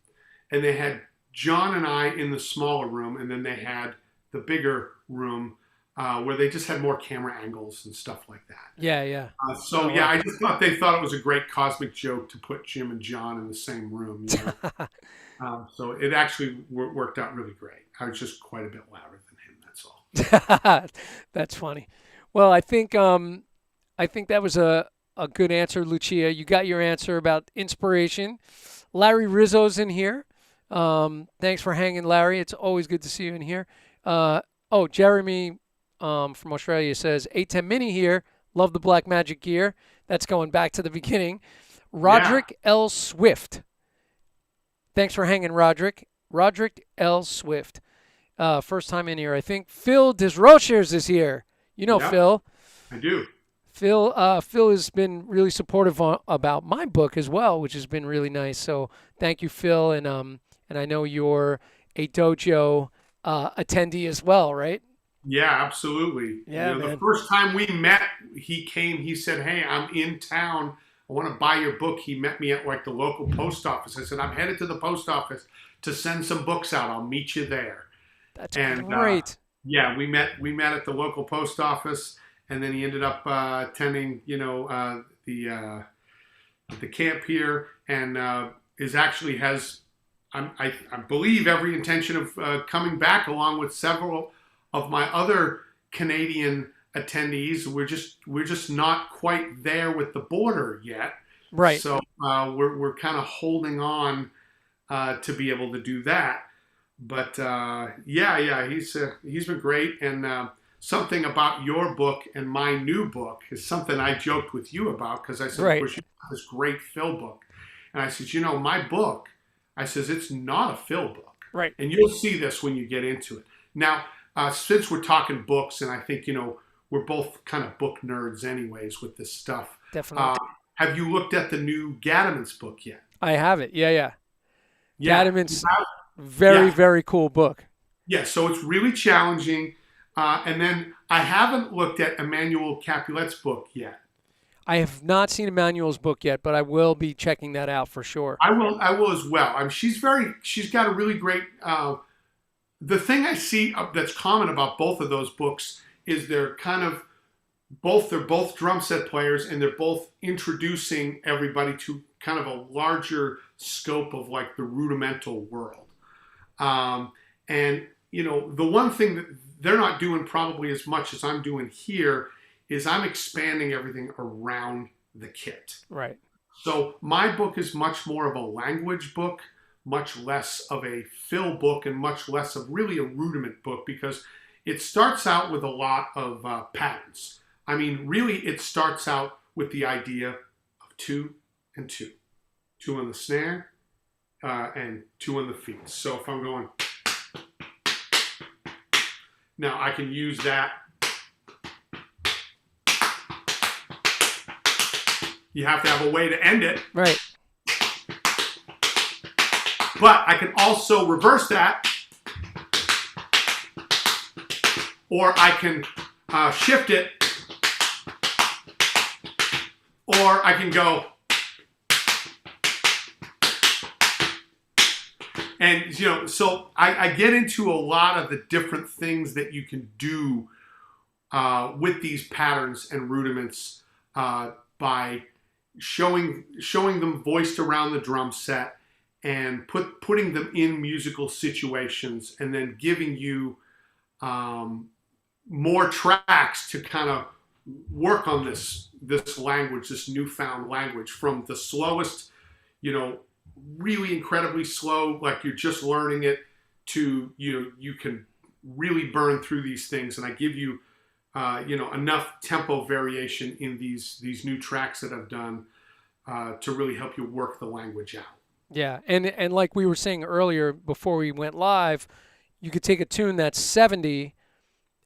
And they had John and I in the smaller room, and then they had the bigger room where they just had more camera angles and stuff like that.
Yeah, yeah.
I just thought they thought it was a great cosmic joke to put Jim and John in the same room. So it actually worked out really great. I was just quite a bit louder than him, that's all.
That's funny. Well, I think that was a good answer, Lucia. You got your answer about inspiration. Larry Rizzo's in here. Thanks for hanging, Larry. It's always good to see you in here. Jeremy from Australia says, 810 Mini here. Love the Black Magic gear. That's going back to the beginning. Roderick L. Swift. Thanks for hanging, Roderick. Roderick L. Swift. First time in here, I think. Phil Desrochers is here. You know Phil.
I do.
Phil has been really supportive about my book as well, which has been really nice. So thank you, Phil. And I know you're a dojo attendee as well, right?
Yeah, absolutely.
Yeah,
the first time we met, he came. He said, "Hey, I'm in town. I want to buy your book." He met me at the local post office. I said, "I'm headed to the post office to send some books out. I'll meet you there."
That's great.
We met at the local post office, and then he ended up attending, the camp here, and I believe every intention of coming back, along with several of my other Canadian attendees. We're just not quite there with the border yet.
Right.
So we're kind of holding on to be able to do that. But he's been great. And something about your book and my new book is something I joked with you about, because I said,
right.
Of course, you have this great Phil book. And I said, my book, I says, it's not a Phil book.
Right.
And you'll see this when you get into it. Now, since we're talking books, and I think, we're both kind of book nerds anyways with this stuff.
Definitely.
Have you looked at the new Gattiman's book yet?
I have it. Yeah. Gattiman's very cool book.
Yeah, so it's really challenging. And then I haven't looked at Emmanuel Capulet's book yet.
I have not seen Emmanuel's book yet, but I will be checking that out for sure.
I will as well. She's got a really great. The thing I see that's common about both of those books is they're both drum set players, and they're both introducing everybody to kind of a larger scope of the rudimental world. And the one thing they're not doing probably as much as I'm doing here, is I'm expanding everything around the kit.
Right.
So my book is much more of a language book, much less of a fill book, and much less of really a rudiment book, because it starts out with a lot of patterns. I mean, really, it starts out with the idea of 2 and 2. 2 on the snare and 2 on the feet. So if I'm going, now I can use that. You have to have a way to end it.
Right.
But I can also reverse that, or I can shift it, or I can go. And, you know, so I get into a lot of the different things that you can do with these patterns and rudiments by showing them voiced around the drum set, and putting them in musical situations, and then giving you more tracks to kind of work on this language, this newfound language, from the slowest, you know, really incredibly slow, like you're just learning it, to, you know, you can really burn through these things. And I give you, you know, enough tempo variation in these new tracks that I've done to really help you work the language out.
Yeah, and like we were saying earlier before we went live, you could take a tune that's 70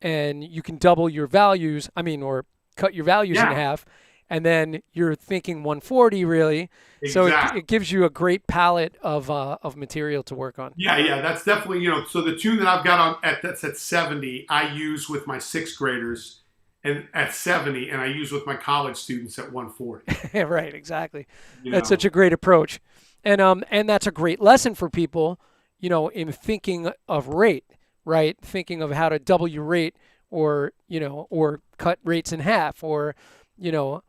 and you can double your values, or cut your values in half, and then you're thinking 140 really.
Exactly.
So it gives you a great palette of material to work on.
Yeah, that's definitely, you know, so the tune that I've got that's at 70, I use with my 6th graders and at 70, and I use with my college students at 140.
Right, exactly.
You
That's
know?
such a great approach. And that's a great lesson for people, you know, in thinking of rate, right? Thinking of how to double your rate, or, you know, or cut rates in half, or, you know,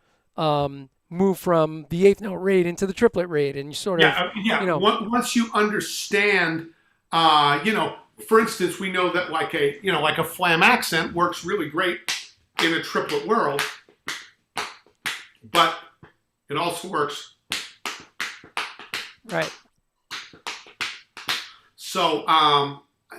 move from the 8th note rate into the triplet rate, and you sort of, you know.
Once you understand, you know, for instance, we know that like a flam accent works really great in a triplet world, but it also works.
Right.
So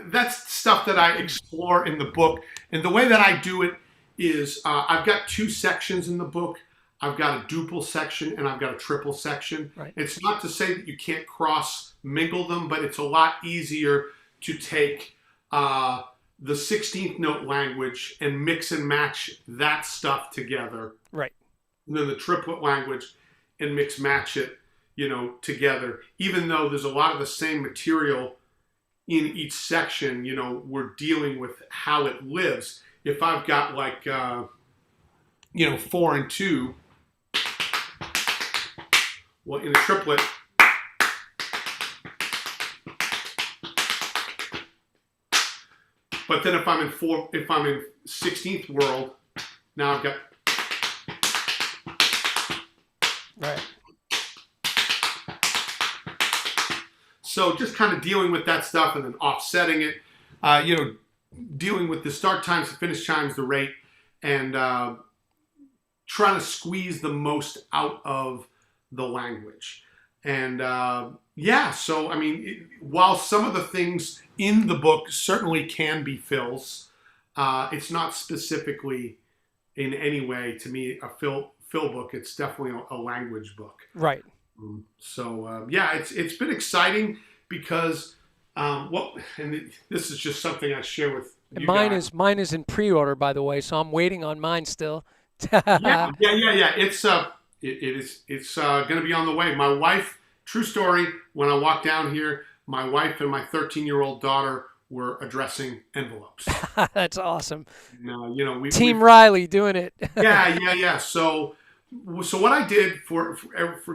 that's stuff that I explore in the book. And the way that I do it is I've got 2 sections in the book. I've got a duple section and I've got a triple section.
Right.
It's not to say that you can't cross mingle them, but it's a lot easier to take the 16th note language and mix and match that stuff together.
Right.
And then the triplet language and mix match it, you know, together. Even though there's a lot of the same material in each section, you know, we're dealing with how it lives. If I've got like, you know, 4 and 2, well, in a triplet, but then if I'm in 16th world, now I've got.
Right.
So just kind of dealing with that stuff and then offsetting it, you know, dealing with the start times, the finish times, the rate, and trying to squeeze the most out of the language. And yeah, so I mean, while some of the things in the book certainly can be fills, it's not specifically in any way to me a fill book. It's definitely a language book.
Right.
So yeah, it's been exciting because and this is just something I share with you
And mine
guys.
is in pre-order, by the way, so I'm waiting on mine still.
Yeah. It's going to be on the way. My wife, true story, when I walked down here, my wife and my 13-year-old daughter were addressing envelopes.
That's awesome.
You know,
Team Riley doing it.
Yeah. So what I did for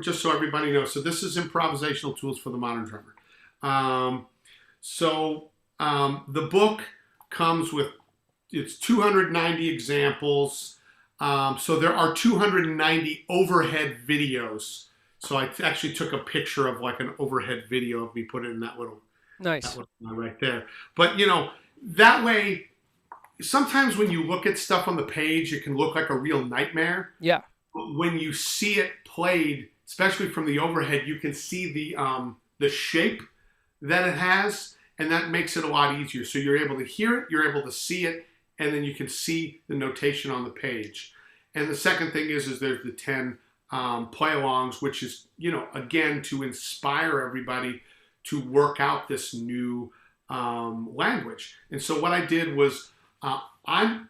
just so everybody knows, so this is improvisational tools for the modern drummer. The book comes with, it's 290 examples. So there are 290 overhead videos. So I actually took a picture of like an overhead video of me, put it in that little,
Nice.
that little right there. But you know, that way sometimes when you look at stuff on the page, it can look like a real nightmare.
Yeah.
But when you see it played, especially from the overhead, you can see the shape that it has, and that makes it a lot easier. So you're able to hear it, you're able to see it, and then you can see the notation on the page. And the second thing is there's the 10 play-alongs, which is, again, to inspire everybody to work out this new language. And so what I did was, everyone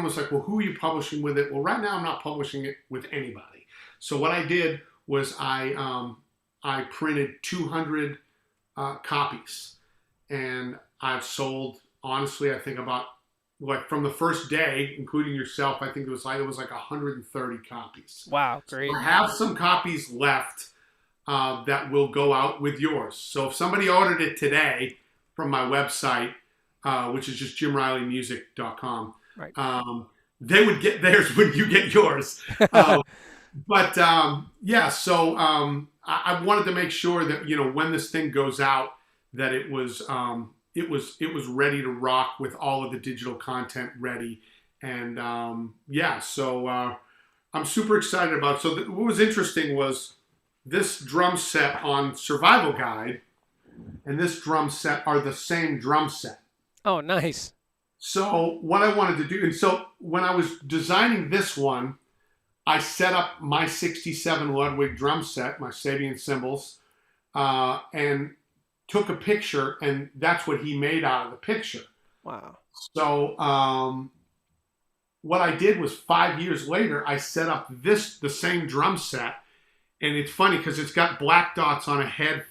was like, well, who are you publishing with it? Well, right now I'm not publishing it with anybody. So what I did was I printed 200 copies, and I've sold, honestly, I think about, like, from the first day, including yourself, I think it was like 130 copies.
Wow, great.
So I have some copies left that will go out with yours. So if somebody ordered it today from my website, which is just jimrileymusic.com,
Right.
They would get theirs when you get yours. So I wanted to make sure that, when this thing goes out, that it was ready to rock with all of the digital content ready. And so I'm super excited about it. So what was interesting was this drum set on Survival Guide and this drum set are the same drum set.
Oh, nice.
So what I wanted to do, and so when I was designing this one, I set up my 67 Ludwig drum set, my Sabian cymbals, and took a picture, and that's what he made out of the picture.
Wow.
So what I did was 5 years later, I set up the same drum set, and it's funny because it's got black dots on a head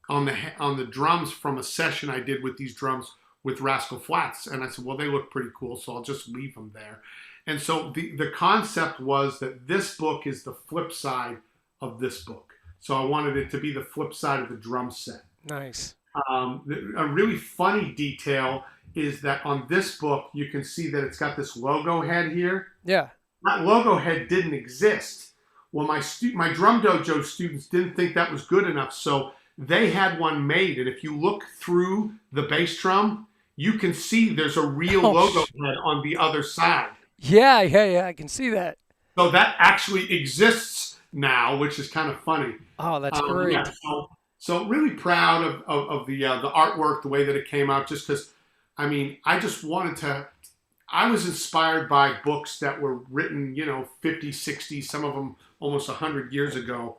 on the drums from a session I did with these drums with Rascal Flatts. And I said, well, they look pretty cool, so I'll just leave them there. And so the concept was that this book is the flip side of this book. So I wanted it to be the flip side of the drum set.
Nice.
A really funny detail is that on this book, you can see that it's got this logo head here.
Yeah.
That logo head didn't exist. Well, my drum dojo students didn't think that was good enough, so they had one made. And if you look through the bass drum, you can see there's a real logo head on the other side.
Yeah, I can see that.
So that actually exists now, which is kind of funny.
Oh, that's great.
Yeah, so really proud of the artwork, the way that it came out, just because, I just wanted to, I was inspired by books that were written, 50, 60, some of them almost 100 years ago,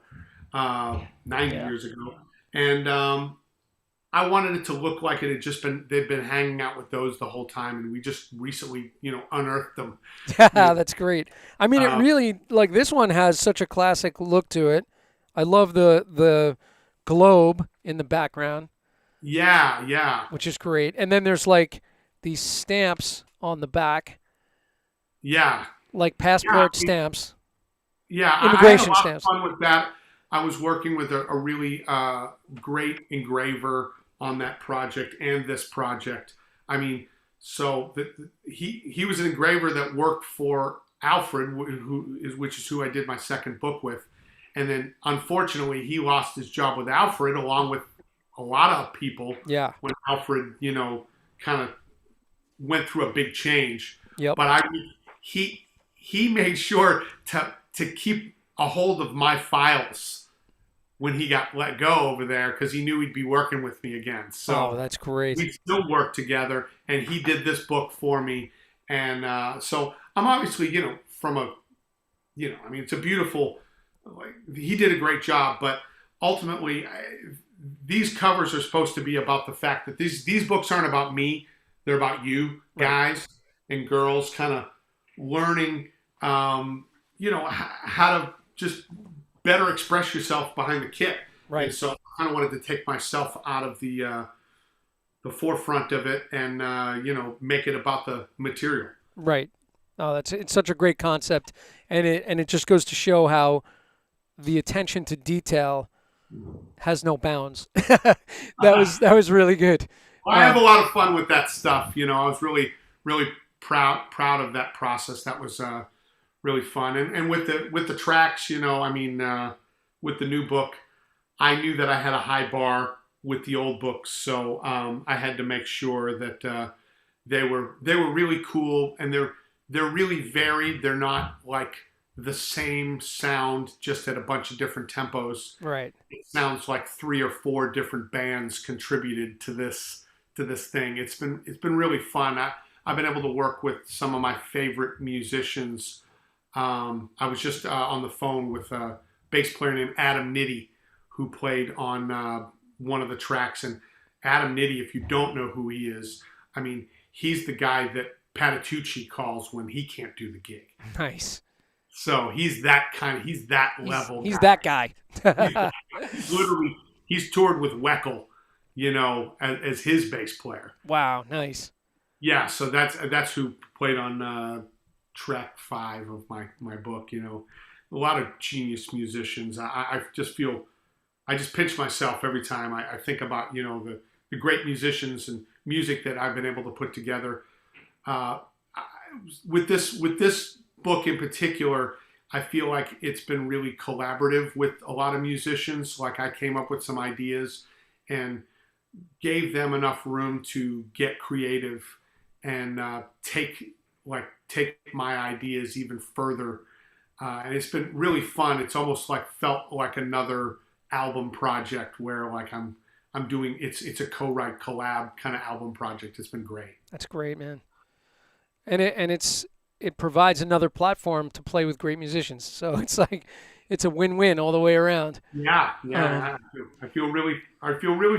90 years ago. And I wanted it to look like it had they'd been hanging out with those the whole time, and we just recently, unearthed them.
Yeah, that's great. It really, like, this one has such a classic look to it. I love the globe in the background.
Yeah.
Which is great. And then there's like these stamps on the back.
Yeah.
Like passport stamps.
Yeah,
Immigration
I had a lot
stamps.
of fun with that. I was working with a really great engraver on that project and this project. He was an engraver that worked for Alfred, which is who I did my second book with. And then, unfortunately, he lost his job with Alfred, along with a lot of people.
Yeah.
When Alfred, kind of went through a big change.
Yep.
But he made sure to keep a hold of my files when he got let go over there, because he knew he'd be working with me again. So
that's great.
We still work together, and he did this book for me. And so I'm obviously, from a, it's a beautiful, he did a great job, but ultimately these covers are supposed to be about the fact that these books aren't about me. They're about you guys and girls kind of learning, how to just better express yourself behind the kit.
Right.
And so I kind of wanted to take myself out of the forefront of it and, make it about the material.
Right. Oh, it's such a great concept. And it just goes to show how the attention to detail has no bounds. That was really good.
Well, I have a lot of fun with that stuff. I was really, really proud of that process. That was really fun. And with the tracks, with the new book, I knew that I had a high bar with the old books, so I had to make sure that they were really cool, and they're really varied. They're not like the same sound just at a bunch of different tempos.
Right.
It sounds like 3 or 4 different bands contributed to this thing. It's been really fun. I've been able to work with some of my favorite musicians. I was just on the phone with a bass player named Adam Nitti, who played on one of the tracks. And Adam Nitti, if you don't know who he is, I mean, he's the guy that Patitucci calls when he can't do the gig.
Nice.
So he's that level.
He's that guy.
He's literally, he's toured with Weckl, as his bass player.
Wow, nice.
Yeah, so that's who played on track 5 of my book. A lot of genius musicians. I just pinch myself every time I think about the great musicians and music that I've been able to put together. With this book in particular, I feel like it's been really collaborative with a lot of musicians. Like, I came up with some ideas and gave them enough room to get creative and take my ideas even further. And it's been really fun. It's almost felt like another album project where I'm doing, it's a co-write collab kind of album project. It's been great.
That's great, man. And it provides another platform to play with great musicians. So it's a win-win all the way around.
Yeah. I feel really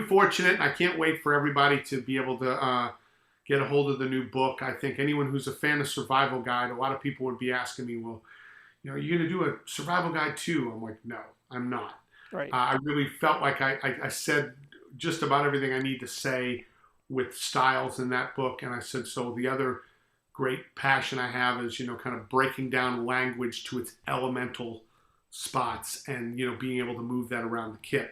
fortunate, and I can't wait for everybody to be able to get a hold of the new book. I think anyone who's a fan of Survival Guide, a lot of people would be asking me, well, are you going to do a survival guide too? I'm like, no, I'm not.
Right.
I really felt like I said just about everything I need to say with styles in that book. And I said, so the other great passion I have is, kind of breaking down language to its elemental spots and, being able to move that around the kit.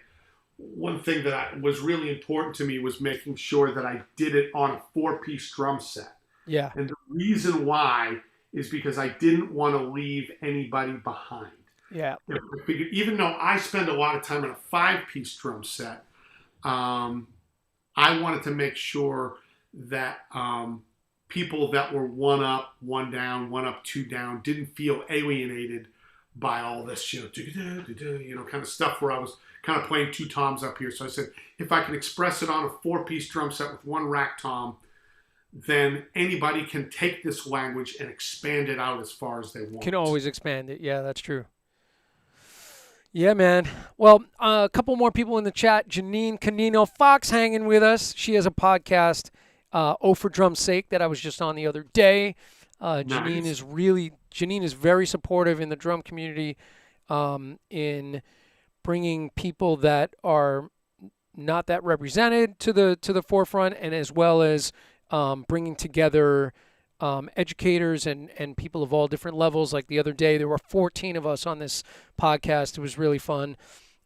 One thing that was really important to me was making sure that I did it on a 4-piece drum set.
Yeah.
And the reason why is because I didn't want to leave anybody behind.
Yeah.
I figured, even though I spend a lot of time on a 5-piece drum set, I wanted to make sure that people that were 1 up, 1 down, 1 up, 2 down didn't feel alienated by all this, kind of stuff where I was kind of playing 2 toms up here. So I said, if I can express it on a 4-piece drum set with 1 rack tom, then anybody can take this language and expand it out as far as they want.
Can always expand it. Yeah, that's true. Yeah, man. Well, a couple more people in the chat. Janine Canino Fox hanging with us. She has a podcast, Oh for Drum's Sake, that I was just on the other day.
Nice.
Janine is very supportive in the drum community, in bringing people that are not that represented to the forefront, and as well as bringing together educators and people of all different levels. Like the other day, there were 14 of us on this podcast. It was really fun.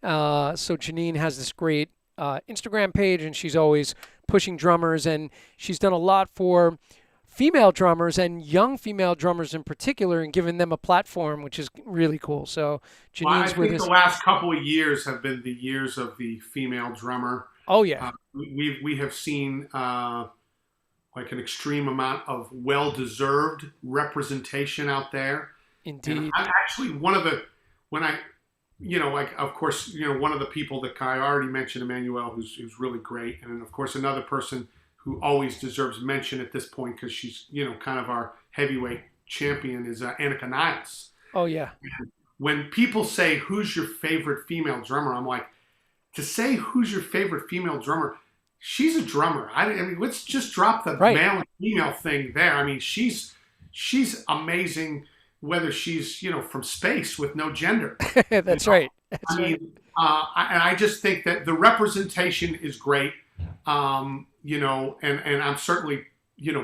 So Janine has this great Instagram page, and she's always pushing drummers, and she's done a lot for female drummers and young female drummers in particular, and giving them a platform, which is really cool. So Janine's with us.
I think the last couple of years have been the years of the female drummer.
Oh yeah.
We have seen like an extreme amount of well-deserved representation out there.
Indeed.
And I'm actually one of the, of course, one of the people that I already mentioned, Emmanuel, who's really great. And then, of course, another person who always deserves mention at this point because she's, kind of our heavyweight champion is Annika Niles.
Oh, yeah.
And when people say, who's your favorite female drummer? I'm like, to say who's your favorite female drummer, she's a drummer. I mean, let's just drop the male and female thing there. I mean, she's amazing, whether she's, from space with no gender.
That's right.
I just think that the representation is great. And I'm certainly,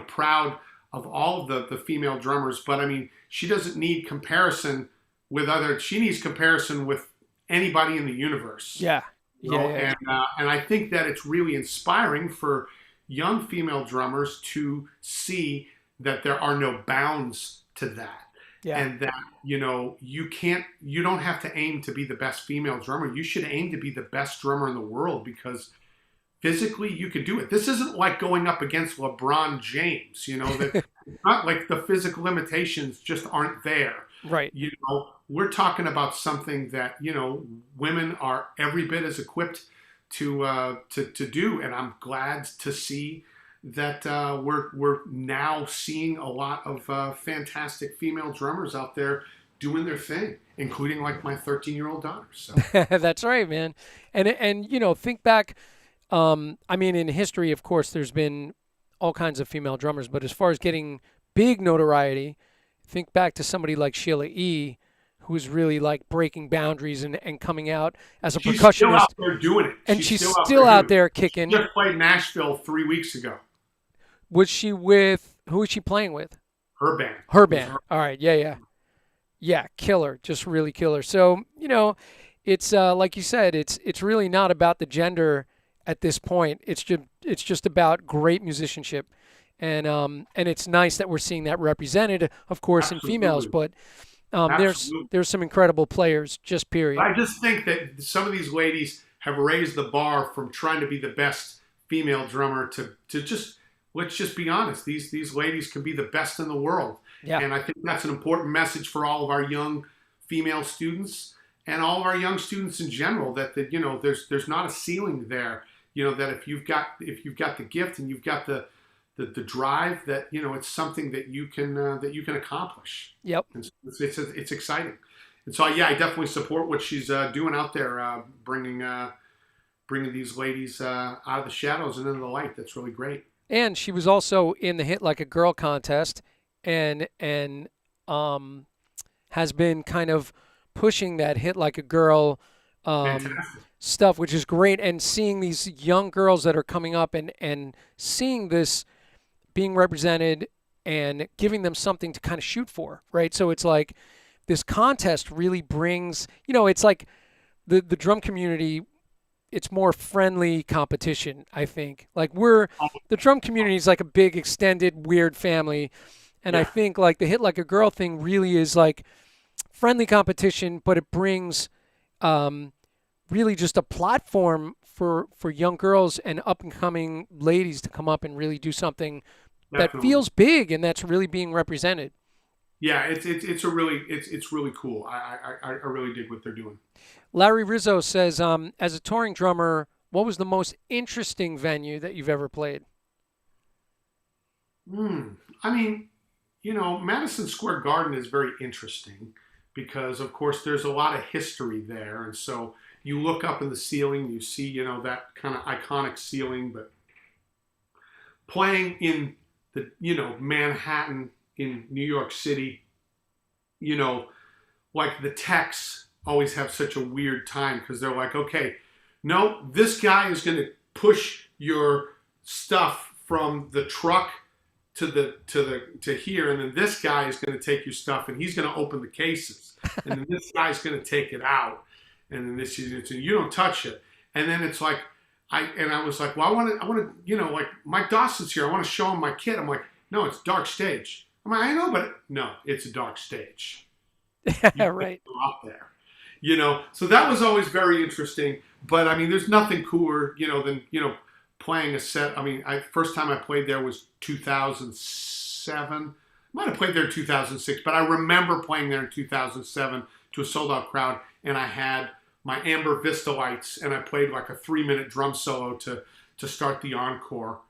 proud of all of the female drummers, but I mean, she doesn't need comparison with she needs comparison with anybody in the universe.
Yeah.
And I think that it's really inspiring for young female drummers to see that there are no bounds to that.
Yeah.
And that, you don't have to aim to be the best female drummer. You should aim to be the best drummer in the world, because physically you could do it. This isn't like going up against LeBron James, that it's not like the physical limitations just aren't there.
Right.
We're talking about something that, women are every bit as equipped to do. And I'm glad to see that we're now seeing a lot of fantastic female drummers out there doing their thing, including like my 13-year-old daughter. So
That's right, man. And think back. I mean, in history, of course, there's been all kinds of female drummers, but as far as getting big notoriety, think back to somebody like Sheila E., who was really like breaking boundaries and coming out as a
she's still
percussionist,
out there doing it.
and she's still out there kicking.
She just played Nashville 3 weeks ago.
Was she with, who was she playing with?
Her band.
Her band. All right. Yeah. Killer. Just really killer. So, it's like you said, it's really not about the gender at this point. It's just about great musicianship. And it's nice that we're seeing that represented, of course,
Absolutely.
in females, but
Absolutely.
there's some incredible players, just period.
I just think that some of these ladies have raised the bar from trying to be the best female drummer to just, let's just be honest, these ladies can be the best in the world.
Yeah.
And I think that's an important message for all of our young female students and all of our young students in general, that there's not a ceiling there. That if you've got the gift and you've got the drive, that it's something that you can accomplish.
Yep.
And it's exciting. And so yeah, I definitely support what she's doing out there, bringing these ladies out of the shadows and into the light. That's really great.
And she was also in the Hit Like a Girl contest, and has been kind of pushing that Hit Like a Girl stuff, which is great. And seeing these young girls that are coming up and seeing this being represented and giving them something to kind of shoot for, right? So it's like this contest really brings, it's like the drum community, it's more friendly competition, I think. Like the drum community is like a big extended weird family. And I think like the Hit Like a Girl thing really is like friendly competition, but it brings really just a platform for young girls and up and coming ladies to come up and really do something that feels big and that's really being represented.
Yeah, it's really cool. I really dig what they're doing.
Larry Rizzo says, as a touring drummer, what was the most interesting venue that you've ever played?
I mean, Madison Square Garden is very interesting because, of course, there's a lot of history there. And so you look up in the ceiling, you see, that kind of iconic ceiling, but playing in the, Manhattan in New York City, like the techs always have such a weird time because they're like, okay, no, this guy is going to push your stuff from the truck to here, and then this guy is going to take your stuff and he's going to open the cases, and then this guy's going to take it out, and then this is, you don't touch it, and then it's like I was like, well, I want to, like Mike Dawson's here, I want to show him my kit. I'm like, no, it's dark stage. I'm like, I know, but no, it's a dark stage.
Right.
Up there, So that was always very interesting. But I mean, there's nothing cooler, than playing a set. I mean, first time I played there was 2007. Might have played there in 2006, but I remember playing there in 2007 to a sold out crowd, and I had my Amber Vista lights, and I played like a 3-minute drum solo to start the encore.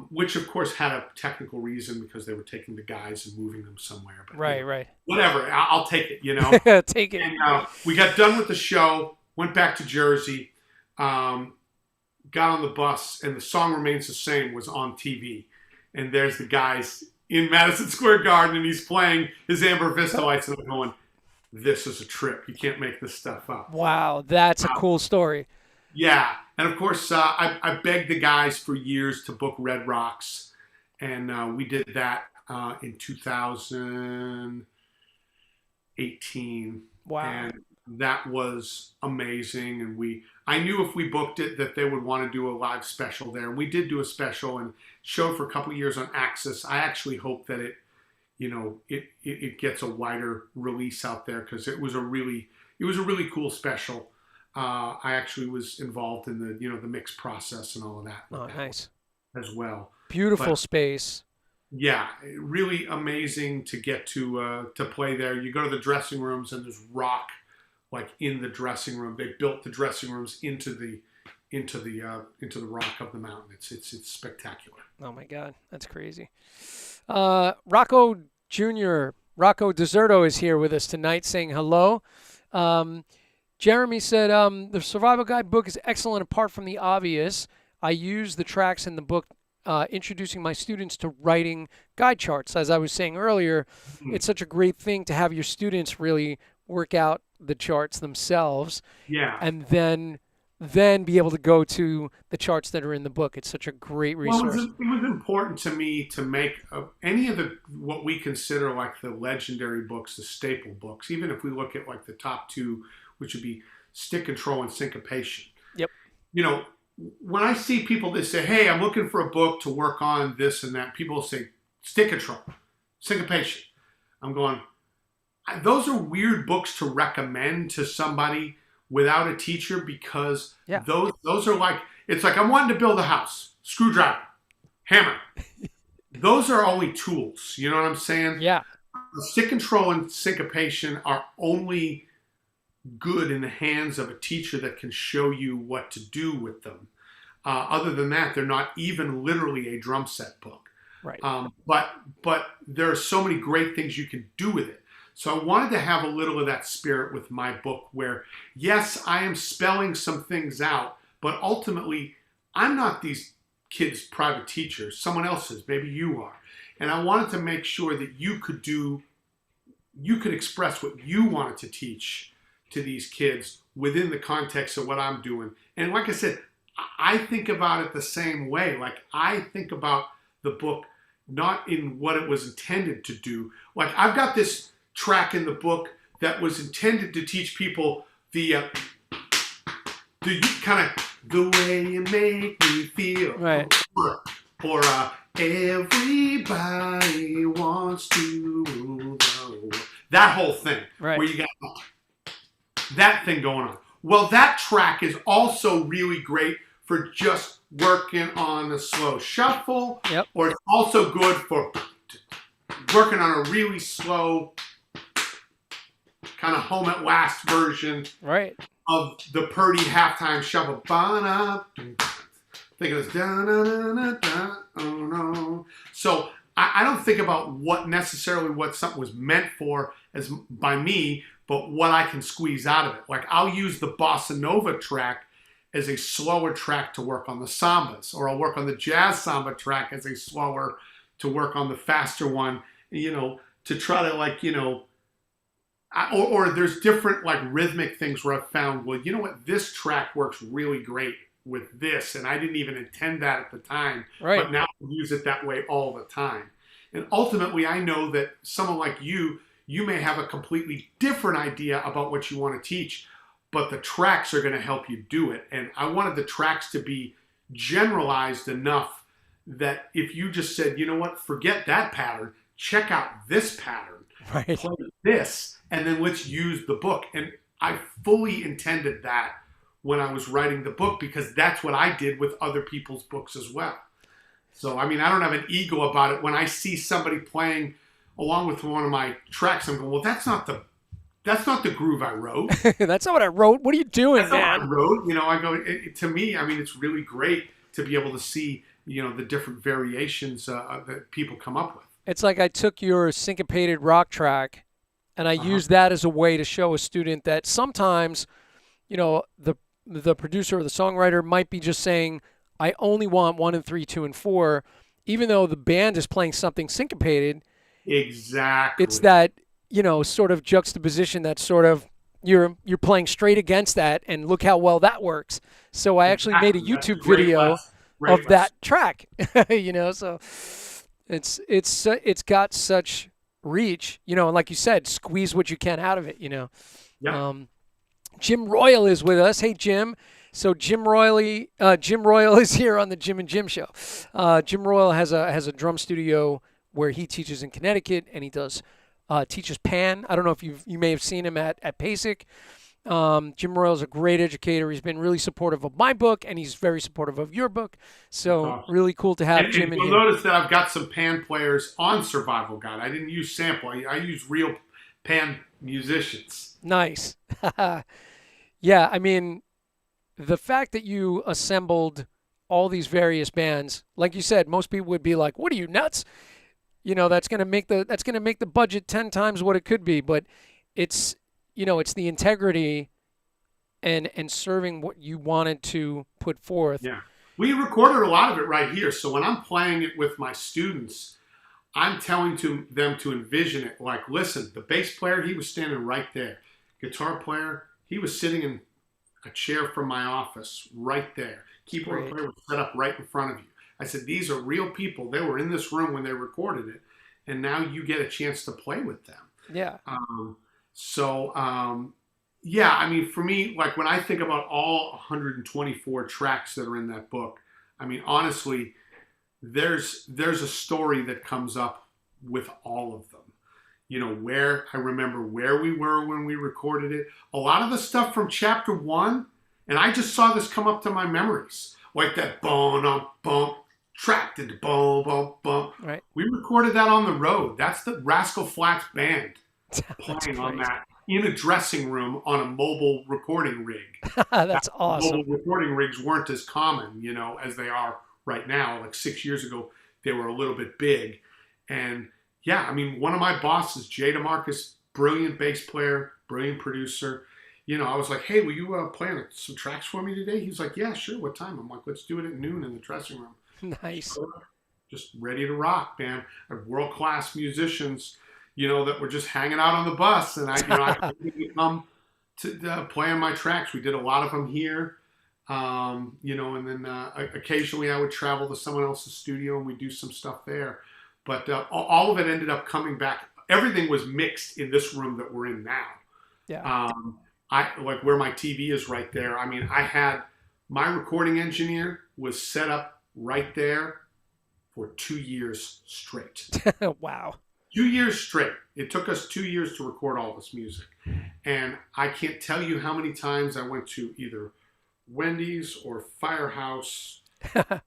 Which of course had a technical reason because they were taking the guys and moving them somewhere. But,
right.
Whatever, I'll take it,
Take it.
And we got done with the show, went back to Jersey, got on the bus, and The Song Remains the Same was on TV. And there's the guys in Madison Square Garden, and he's playing his Amber Vista lights, and I'm going, this is a trip. You can't make this stuff up.
Wow, that's a cool story.
Yeah, and of course, I begged the guys for years to book Red Rocks, and we did that in 2018.
Wow.
And that was amazing, and I knew if we booked it that they would want to do a live special there. And we did do a special and showed for a couple of years on Axis. I actually hope that it gets a wider release out there because it was a really cool special. I actually was involved in the mix process and all of that with
Oh,
that
nice.
as well.
Beautiful
But
space.
yeah, really amazing to get to play there. You go to the dressing rooms and there's rock like in the dressing room. They built the dressing rooms into the rock of the mountain. It's spectacular.
Oh my God, that's crazy. Rocco Jr. Rocco Deserto is here with us tonight, saying hello. Um, Jeremy said the Survival Guide book is excellent apart from the obvious. I use the tracks in the book introducing my students to writing guide charts. As I was saying earlier,
Hmm.
it's such a great thing to have your students really work out the charts themselves
Yeah.
and then be able to go to the charts that are in the book. It's such a great
Well,
resource.
it was important to me to make any of the what we consider like the legendary books, the staple books. Even if we look at like the top two, which would be Stick Control and Syncopation.
Yep.
You know, when I see people that say, "Hey, I'm looking for a book to work on this and that," people say Stick Control, Syncopation. I'm going. Those are weird books to recommend to somebody without a teacher because
Yeah.
those are like it's like I'm wanting to build a house, screwdriver, hammer. Those are only tools. You know what I'm saying?
Yeah.
Stick control and syncopation are only good in the hands of a teacher that can show you what to do with them. Other than that, they're not even literally a drum set book.
Right.
But there are so many great things you can do with it. So I wanted to have a little of that spirit with my book where, yes, I am spelling some things out, but ultimately, I'm not these kids' private teachers. Someone else is. Maybe you are. And I wanted to make sure that you could express what you wanted to teach to these kids within the context of what I'm doing. And like I said, I think about it the same way. Like I think about the book not in what it was intended to do. Like I've got this track in the book that was intended to teach people the kind of the way you make me feel,
Right.
or everybody wants to know that whole thing,
Right.
where you got that thing going on. Well, that track is also really great for just working on a slow shuffle,
Yep.
or it's also good for working on a really slow kind of home at last version
Right.
of the Purdy halftime shuffle. Think of this. Oh no. So I don't think about what necessarily what something was meant for as by me, but what I can squeeze out of it. Like I'll use the bossa nova track as a slower track to work on the sambas, or I'll work on the jazz samba track as a slower to work on the faster one. To try to or there's different like rhythmic things where I've found, well, you know what, this track works really great with this, and I didn't even intend that at the time,
Right.
but now I use it that way all the time. And ultimately, I know that someone like you may have a completely different idea about what you want to teach, but the tracks are going to help you do it. And I wanted the tracks to be generalized enough that if you just said, you know what, forget that pattern, check out this pattern,
Right.
play this, and then let's use the book. And I fully intended that when I was writing the book, because that's what I did with other people's books as well. So, I mean, I don't have an ego about it. When I see somebody playing along with one of my tracks, I'm going, well, that's not the groove I wrote.
That's not what I wrote. What are you doing,
That's not what
man?
I wrote. I go, to me, I mean, it's really great to be able to see, the different variations that people come up with.
It's like I took your syncopated rock track and I used that as a way to show a student that sometimes, the producer or the songwriter might be just saying, I only want 1 and 3, 2 and 4, even though the band is playing something syncopated.
Exactly.
It's that, sort of juxtaposition that sort of you're playing straight against that, and look how well that works. So I actually made a YouTube video of that track, so it's got such reach, and like you said, squeeze what you can out of it,
Yeah.
Jim Royal is with us. Hey, Jim. So Jim Royal is here on the Jim and Jim show. Jim Royal has a drum studio where he teaches in Connecticut, and he does teaches pan. I don't know if you may have seen him at PASIC. Jim Royal's a great educator. He's been really supportive of my book, and he's very supportive of your book.
That's
So
awesome.
really cool to have Jim
And
in
you'll
here.
notice that I've got some pan players on Survival Guide. I didn't use sample. I use real pan musicians.
Nice. Yeah, I mean, the fact that you assembled all these various bands, like you said, most people would be like, "What are you nuts?" That's gonna make the budget 10 times what it could be. But it's it's the integrity and serving what you wanted to put forth.
Yeah. We recorded a lot of it right here. So when I'm playing it with my students, I'm telling them to envision it like, listen, the bass player, he was standing right there. Guitar player, he was sitting in a chair from my office right there.
It's
Keyboard
great.
player was set up right in front of you. I said, these are real people. They were in this room when they recorded it. And now you get a chance to play with them.
Yeah.
Um, yeah, I mean, for me, like when I think about all 124 tracks that are in that book, I mean, honestly, there's a story that comes up with all of them. Where I remember where we were when we recorded it. A lot of the stuff from chapter one, and I just saw this come up to my memories, like that bone bump, track to the bone bump bump.
Right.
We recorded that on the road. That's the Rascal Flatts band
That's
playing on
great.
that in a dressing room on a mobile recording rig.
That's awesome.
Mobile recording rigs weren't as common, as they are right now. Like 6 years ago, they were a little bit big. And yeah, I mean, one of my bosses, Jay DeMarcus, brilliant bass player, brilliant producer. I was like, hey, will you play some tracks for me today? He's like, yeah, sure. What time? I'm like, let's do it at noon in the dressing room.
Nice.
So, just ready to rock, man. World-class musicians, that were just hanging out on the bus. And I could come to play on my tracks. We did a lot of them here. And then occasionally I would travel to someone else's studio and we do some stuff there. But all of it ended up coming back. Everything was mixed in this room that we're in now.
Yeah.
I like where my TV is right there. I mean, I had my recording engineer was set up right there for 2 years straight.
Wow.
2 years straight. It took us 2 years to record all this music. And I can't tell you how many times I went to either Wendy's or Firehouse. It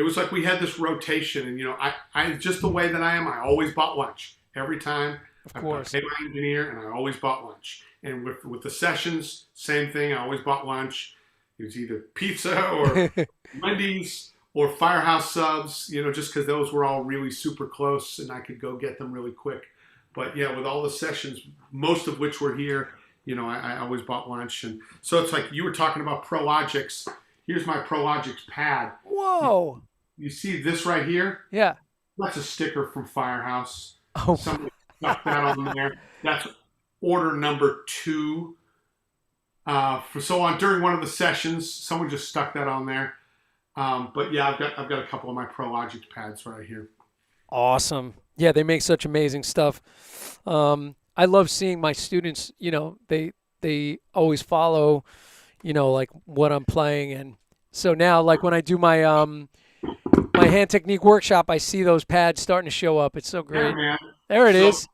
was like we had this rotation. And, I just the way that I am, I always bought lunch. Every time
Of
I
course.
paid my engineer and I always bought lunch. And with the sessions, same thing. I always bought lunch. It was either pizza or Wendy's or Firehouse subs, just because those were all really super close and I could go get them really quick. But yeah, with all the sessions, most of which were here, I always bought lunch. And so it's like you were talking about Prologix. Here's my Prologix pad.
Whoa.
You see this right here?
Yeah.
That's a sticker from Firehouse.
Oh,
Somebody stuck that on there. That's order number 2. During one of the sessions, someone just stuck that on there. But yeah, I've got a couple of my Prologix pads right here.
awesome. Yeah, they make such amazing stuff. I love seeing my students, they always follow, like what I'm playing. And so now, like when I do my hand technique workshop, I see those pads starting to show up. It's so
Yeah,
great.
man.
There it
So
is.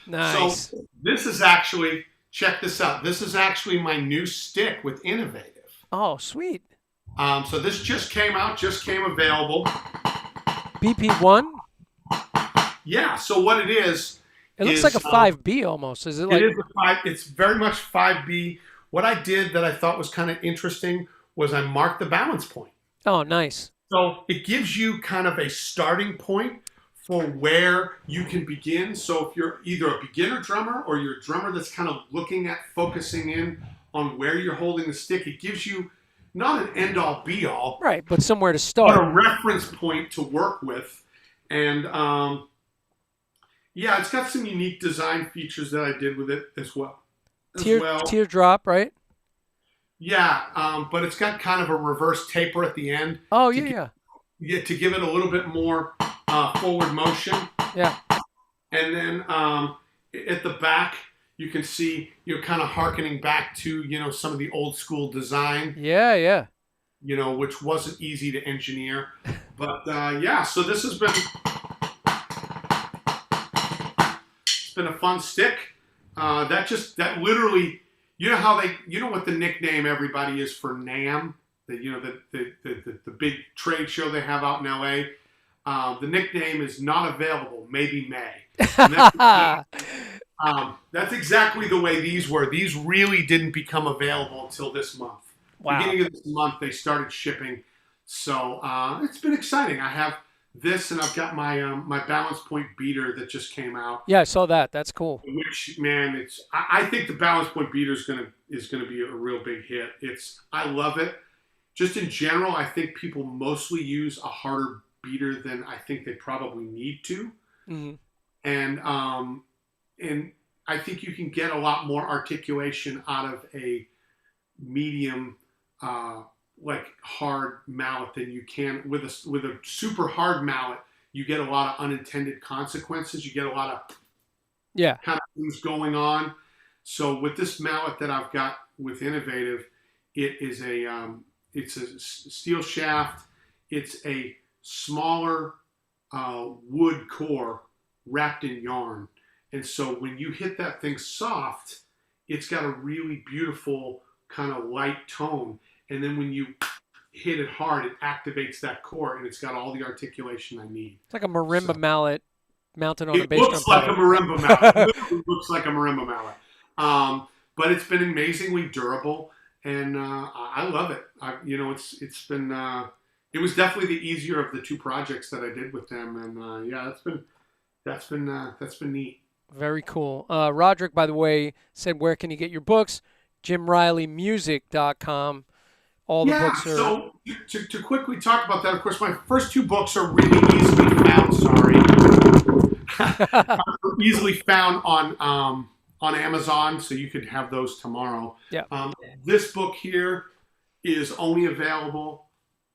Nice.
So this is actually, check this out. This is actually my new stick with Innovative.
Oh, sweet.
So this just came out, just came available.
BP1?
Yeah. So what it is
It looks
is
like a 5B almost. Is it like?
it is a 5. It's very much 5B. What I did that I thought was kind of interesting was I marked the balance point.
Oh, nice.
So it gives you kind of a starting point for where you can begin. So if you're either a beginner drummer or you're a drummer that's kind of looking at focusing in on where you're holding the stick, it gives you not an end all be all,
Right, but somewhere to
but
start.
a reference point to work with. And yeah, it's got some unique design features that I did with it as well.
Teardrop, right?
Yeah, but it's got kind of a reverse taper at the end.
Oh,
to
yeah,
to give it a little bit more forward motion.
yeah.
And then at the back, you can see you're kind of hearkening back to, some of the old school design.
Yeah, yeah.
which wasn't easy to engineer. But yeah, so this has been it's been a fun stick. That literally, you know what the nickname everybody is for NAMM, the big trade show they have out in LA. The nickname is not available, maybe May. And that's exactly the way these were. These really didn't become available until this month.
Wow.
Beginning of this month, they started shipping. So it's been exciting. I have this, and I've got my balance point beater that just came out.
Yeah, I saw that. That's cool.
Which, man, I think the balance point beater is gonna be a real big hit. I love it. Just in general, I think people mostly use a harder beater than I think they probably need to.
Mm-hmm.
And I think you can get a lot more articulation out of a medium, like hard mallet than you can with a super hard mallet. You get a lot of unintended consequences. You get a lot of kind of things going on. So with this mallet that I've got with Innovative, it's a steel shaft. It's a smaller wood core wrapped in yarn. And so when you hit that thing soft, it's got a really beautiful kind of light tone. And then when you hit it hard, it activates that core, and it's got all the articulation I need.
It's like a marimba mallet mounted on a bass drum.
It looks like a marimba mallet. It literally looks like a marimba mallet. But it's been amazingly durable, and I love it. It's been it was definitely the easier of the two projects that I did with them, and yeah, that's been neat.
Very cool. Roderick, by the way, said, where can you get your books? JimRileyMusic.com. All the books are...
So to quickly talk about that, of course, my first two books are really easily found, easily found on Amazon, so you could have those tomorrow.
Yeah.
This book here is only available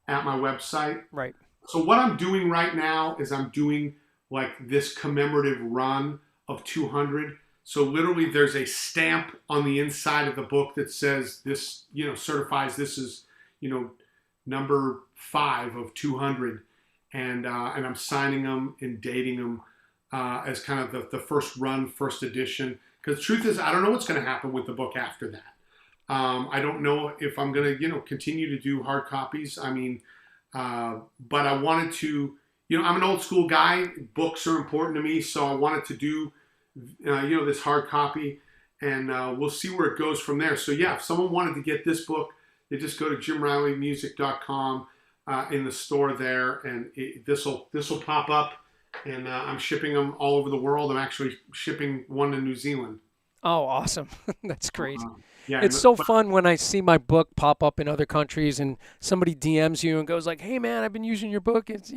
at my website.
Right.
So what I'm doing right now is I'm doing like this commemorative run of 200. So literally there's a stamp on the inside of the book that says this, certifies this is, number 5 of 200. And I'm signing them and dating them as kind of the first run, first edition. Because the truth is, I don't know what's going to happen with the book after that. I don't know if I'm going to, continue to do hard copies. I mean, but I wanted to, I'm an old school guy. Books are important to me. So I wanted to do, this hard copy, and we'll see where it goes from there. So yeah, if someone wanted to get this book, they just go to JimRileyMusic.com in the store there, and this will pop up, and I'm shipping them all over the world. I'm actually shipping one to New Zealand.
Oh, awesome. That's great.
Yeah,
it's so fun when I see my book pop up in other countries and somebody DMs you and goes like, "Hey man, I've been using your book." It's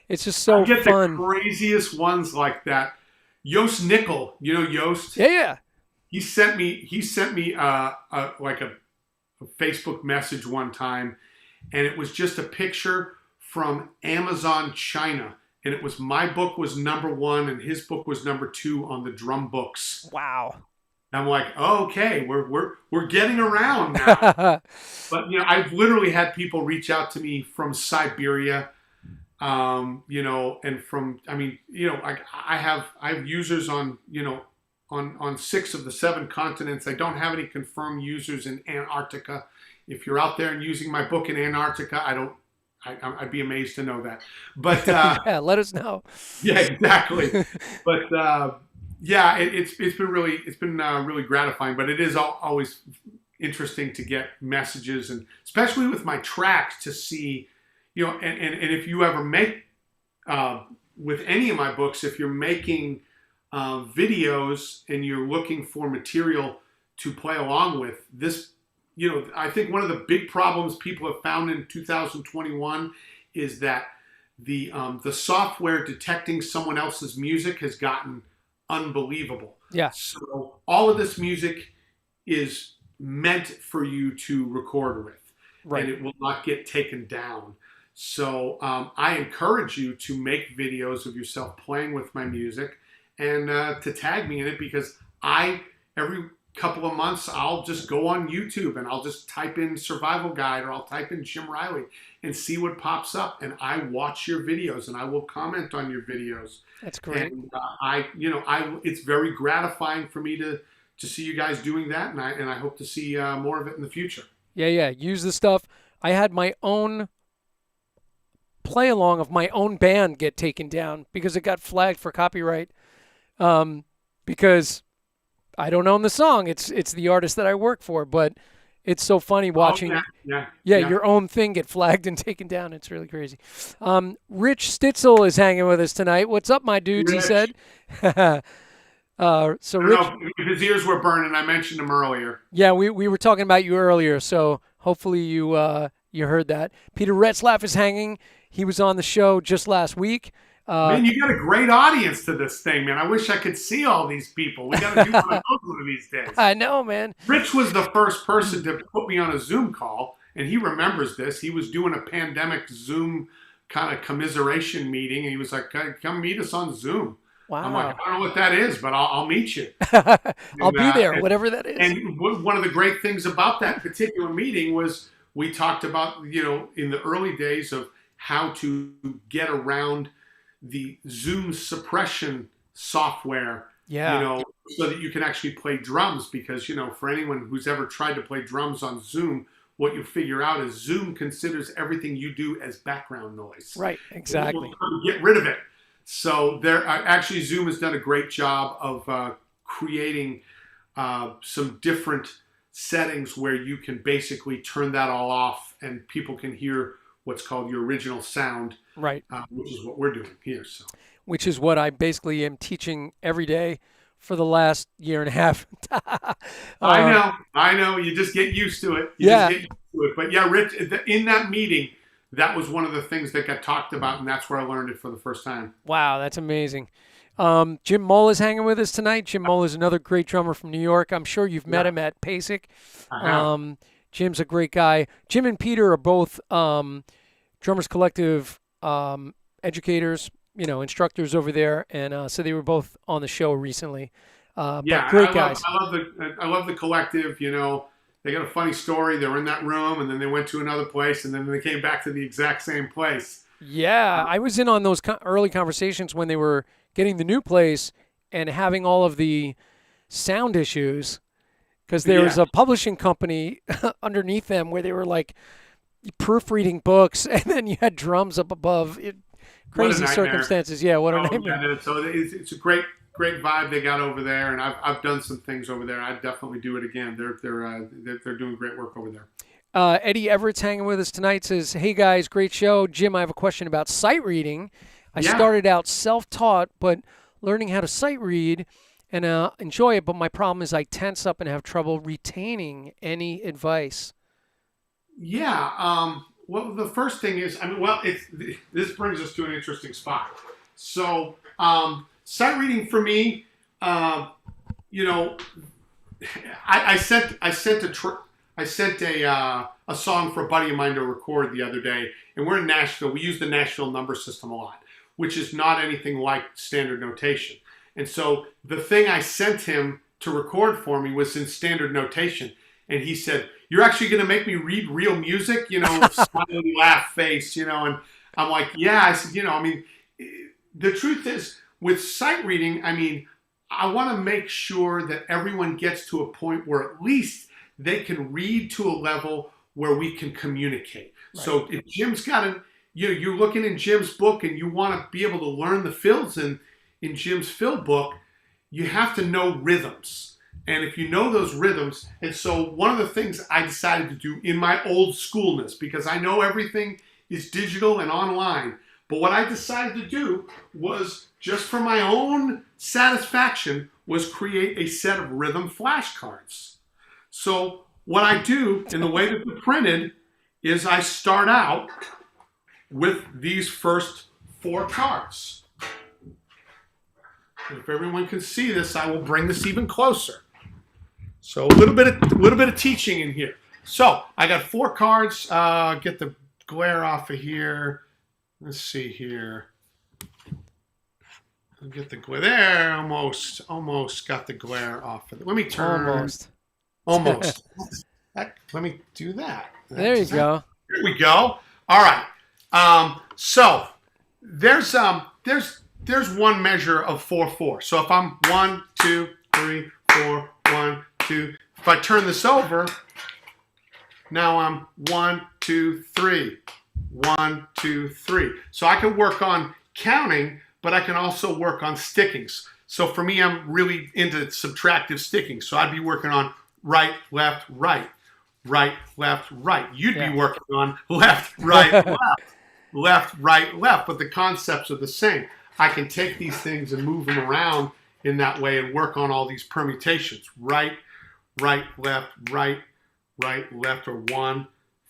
it's just so
I get
fun.
The craziest ones like that. Yost Nickel, Yost?
Yeah.
He sent me like a Facebook message one time, and it was just a picture from Amazon China, and it was my book was number 1 and his book was number 2 on the drum books.
Wow.
And I'm like, oh, okay, we're getting around now. But I've literally had people reach out to me from Siberia. And from, I have users on 6 of the 7 continents. I don't have any confirmed users in Antarctica. If you're out there and using my book in Antarctica, I'd be amazed to know that. But
yeah, let us know.
Yeah, exactly. But yeah, it's been really gratifying. But it is always interesting to get messages, and especially with my tracks to see. And if you ever make, with any of my books, if you're making videos and you're looking for material to play along with, this, I think one of the big problems people have found in 2021 is that the software detecting someone else's music has gotten unbelievable.
Yeah.
So all of this music is meant for you to record with,
right,
and it will not get taken down. So I encourage you to make videos of yourself playing with my music and to tag me in it, because couple of months, I'll just go on YouTube and I'll just type in survival guide, or I'll type in Jim Riley and see what pops up. And I watch your videos and I will comment on your videos.
That's great.
And it's very gratifying for me to see you guys doing that. And I hope to see more of it in the future.
Yeah. Use the stuff. I had my own play along of my own band get taken down because it got flagged for copyright. Because I don't own the song. It's the artist that I work for, but it's so funny watching your own thing get flagged and taken down. It's really crazy. Rich Stitzel is hanging with us tonight. What's up, my dudes?
Rich.
He said. So Rich,
his ears were burning. I mentioned him earlier.
Yeah, we were talking about you earlier, so hopefully you heard that. Peter Retzlaff is hanging. He was on the show just last week.
Man, you got a great audience to this thing, man. I wish I could see all these people. We got to do one of these days.
I know, man.
Rich was the first person to put me on a Zoom call, and he remembers this. He was doing a pandemic Zoom kind of commiseration meeting, and he was like, come meet us on Zoom.
Wow.
I'm like, I don't know what that is, but I'll meet you.
I'll be there, whatever that is.
And one of the great things about that particular meeting was we talked about, in the early days of how to get around the Zoom suppression software, so that you can actually play drums. Because, for anyone who's ever tried to play drums on Zoom, what you figure out is Zoom considers everything you do as background noise.
Right, exactly.
Get rid of it. So actually Zoom has done a great job of creating some different settings where you can basically turn that all off and people can hear what's called your original sound,
right?
Which is what we're doing here. So,
which is what I basically am teaching every day for the last year and a half.
I know. You just get used to it. But yeah, Rich, in that meeting, that was one of the things that got talked about, and that's where I learned it for the first time.
Wow, that's amazing. Jim Mull is hanging with us tonight. Jim Mull is another great drummer from New York. I'm sure you've met him at PASIC. Jim's a great guy. Jim and Peter are both Drummers Collective educators, instructors over there, and so they were both on the show recently. But great guys.
I love the collective. They got a funny story. They were in that room, and then they went to another place, and then they came back to the exact same place.
Yeah, I was in on those early conversations when they were getting the new place and having all of the sound issues. Because there was a publishing company underneath them where they were like proofreading books, and then you had drums up above. Crazy circumstances. Yeah, what a nightmare.
Yeah, so it's a great vibe they got over there, and I've done some things over there. I'd definitely do it again. They're doing great work over there.
Eddie Everett's hanging with us tonight. Says, "Hey guys, great show. Jim, I have a question about sight reading. I started out self-taught, but learning how to sight read and enjoy it, but my problem is I tense up and have trouble retaining any advice."
Yeah. Well, the first thing is, this brings us to an interesting spot. So, sight reading for me, I sent a song for a buddy of mine to record the other day, and we're in Nashville. We use the Nashville number system a lot, which is not anything like standard notation. And so the thing I sent him to record for me was in standard notation. And he said, "You're actually going to make me read real music?" Smiley laugh face, and I'm like, yeah. I said, the truth is with sight reading, I want to make sure that everyone gets to a point where at least they can read to a level where we can communicate. Right. So if Jim's got you're looking in Jim's book and you want to be able to learn the fills in Jim's fill book, you have to know rhythms. And if you know those rhythms, and so one of the things I decided to do in my old schoolness, because I know everything is digital and online, but what I decided to do was, just for my own satisfaction, was create a set of rhythm flashcards. So what I do in the way that they're printed is I start out with these first 4 cards. And if everyone can see this, I will bring this even closer. So a little bit of teaching in here. So I got 4 cards. Get the glare off of here. Let's see here. I'll get the glare there. Almost got the glare off of it. Let me turn.
Almost.
Almost. Let me do that.
There you go.
Here we go. All right. So there's one measure of 4/4. So if I'm 1, 2, 3, 4, 1, 2. If I turn this over, now I'm 1, 2, 3, 1, 2, 3. So I can work on counting, but I can also work on stickings. So for me, I'm really into subtractive sticking. So I'd be working on right, left, right, right, left, right. You'd be working on left, right, left, left, right, left. But the concepts are the same. I can take these things and move them around in that way and work on all these permutations. Right, right, left, right, right, left, or 1,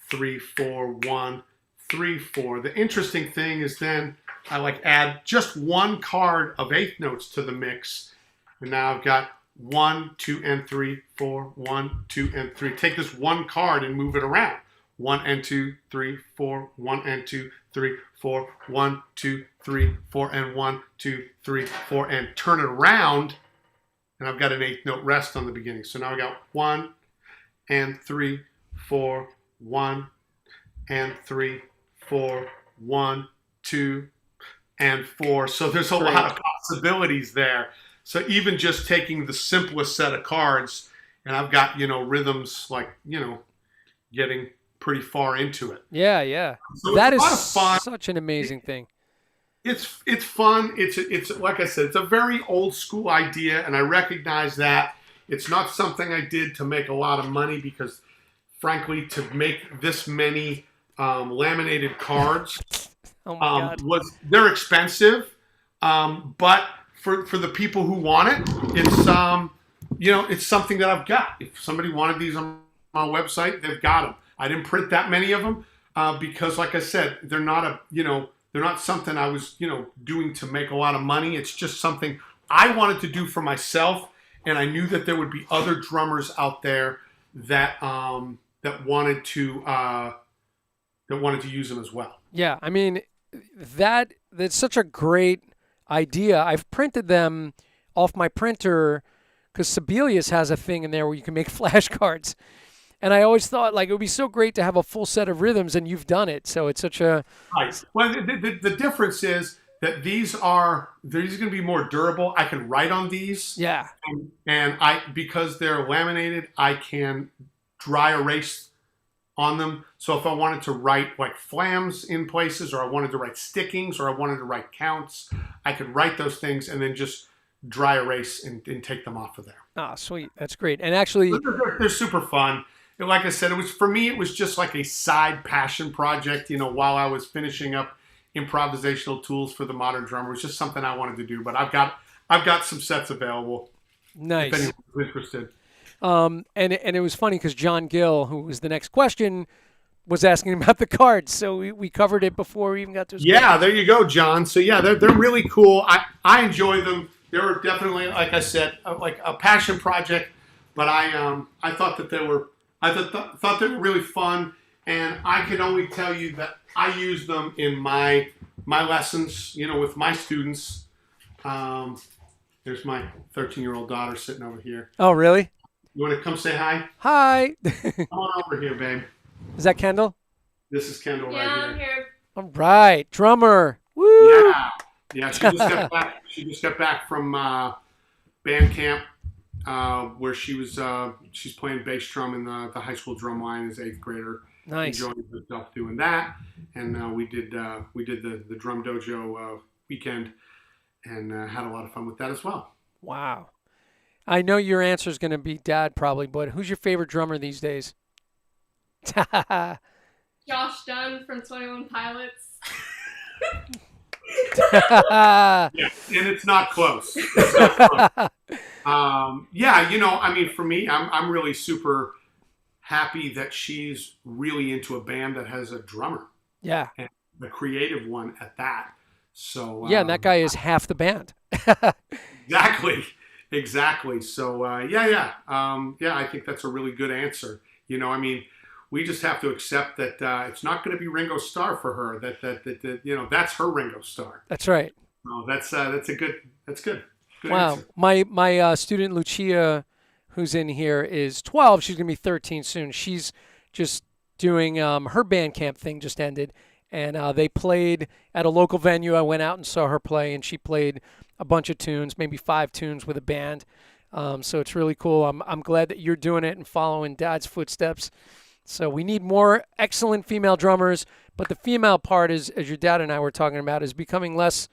3, 4, 1, 3, 4. The interesting thing is then I like add just one card of eighth notes to the mix. And now I've got 1, 2, and 3, 4, 1, 2, and 3. Take this one card and move it around. 1 and 2, 3, 4, 1 and 2, 3, 4, 1, 2, 3, 4, and 1, 2, 3, 4, and turn it around. And I've got an eighth note rest on the beginning. So now I got 1 and 3, 4, 1 and 3, 4, 1, 2, and 4. So there's a lot of possibilities there. So even just taking the simplest set of cards, and I've got, rhythms like, getting pretty far into it.
Yeah, yeah.
So
that is
fun.
Such an amazing thing.
It's fun. It's like I said, it's a very old school idea, and I recognize that. It's not something I did to make a lot of money because, frankly, to make this many laminated cards they're expensive. But for the people who want it, it's something that I've got. If somebody wanted these on my website, they've got them. I didn't print that many of them because, like I said, they're not something I was doing to make a lot of money. It's just something I wanted to do for myself, and I knew that there would be other drummers out there that wanted to use them as well.
Yeah, I mean that's such a great idea. I've printed them off my printer because Sibelius has a thing in there where you can make flashcards. And I always thought it would be so great to have a full set of rhythms, and you've done it. So it's such a
right. Well, the difference is that these are going to be more durable. I can write on these.
Yeah.
And because they're laminated, I can dry erase on them. So if I wanted to write like flams in places, or I wanted to write stickings, or I wanted to write counts, I could write those things and then just dry erase and take them off of there.
Ah, sweet. That's great. And actually,
they're super fun. And like I said, it was just like a side passion project, while I was finishing up improvisational tools for the modern drummer. It was just something I wanted to do, but I've got some sets available.
Nice.
If anyone's interested.
And it was funny because John Gill, who was the next question, was asking about the cards. So we covered it before we even got to his
question. There you go, John. So yeah, they're really cool. I enjoy them. They were definitely, like I said, like a passion project, but I thought that they were really fun, and I can only tell you that I use them in my lessons, with my students. There's my 13-year-old daughter sitting over here.
Oh, really?
You want to come say hi?
Hi.
Come on over here, babe.
Is that Kendall?
This is Kendall right here.
I'm here.
All right, drummer. Woo!
Yeah. She just got back from band camp. Where she's playing bass drum in the high school drum line as 8th grader.
Nice.
Enjoying herself doing that, and we did the drum dojo weekend, and had a lot of fun with that as well.
Wow, I know your answer is going to be Dad probably, but who's your favorite drummer these days?
Josh Dunn from 21 Pilots.
Yeah, and it's not close. It's not close. For me, I'm really super happy that she's really into a band that has a drummer.
Yeah.
And the creative one at that. So
yeah, and that guy is half the band.
Exactly. So I think that's a really good answer. We just have to accept that it's not going to be Ringo Starr for her. That that's her Ringo Starr.
That's right.
No, that's good. Good
Wow.
answer.
My student Lucia, who's in here, is 12. She's gonna be 13 soon. She's just doing her band camp thing just ended, and they played at a local venue. I went out and saw her play, and she played a bunch of tunes, maybe 5 tunes with a band. So it's really cool. I'm glad that you're doing it and following Dad's footsteps. So we need more excellent female drummers, but the female part is, as your dad and I were talking about, is becoming less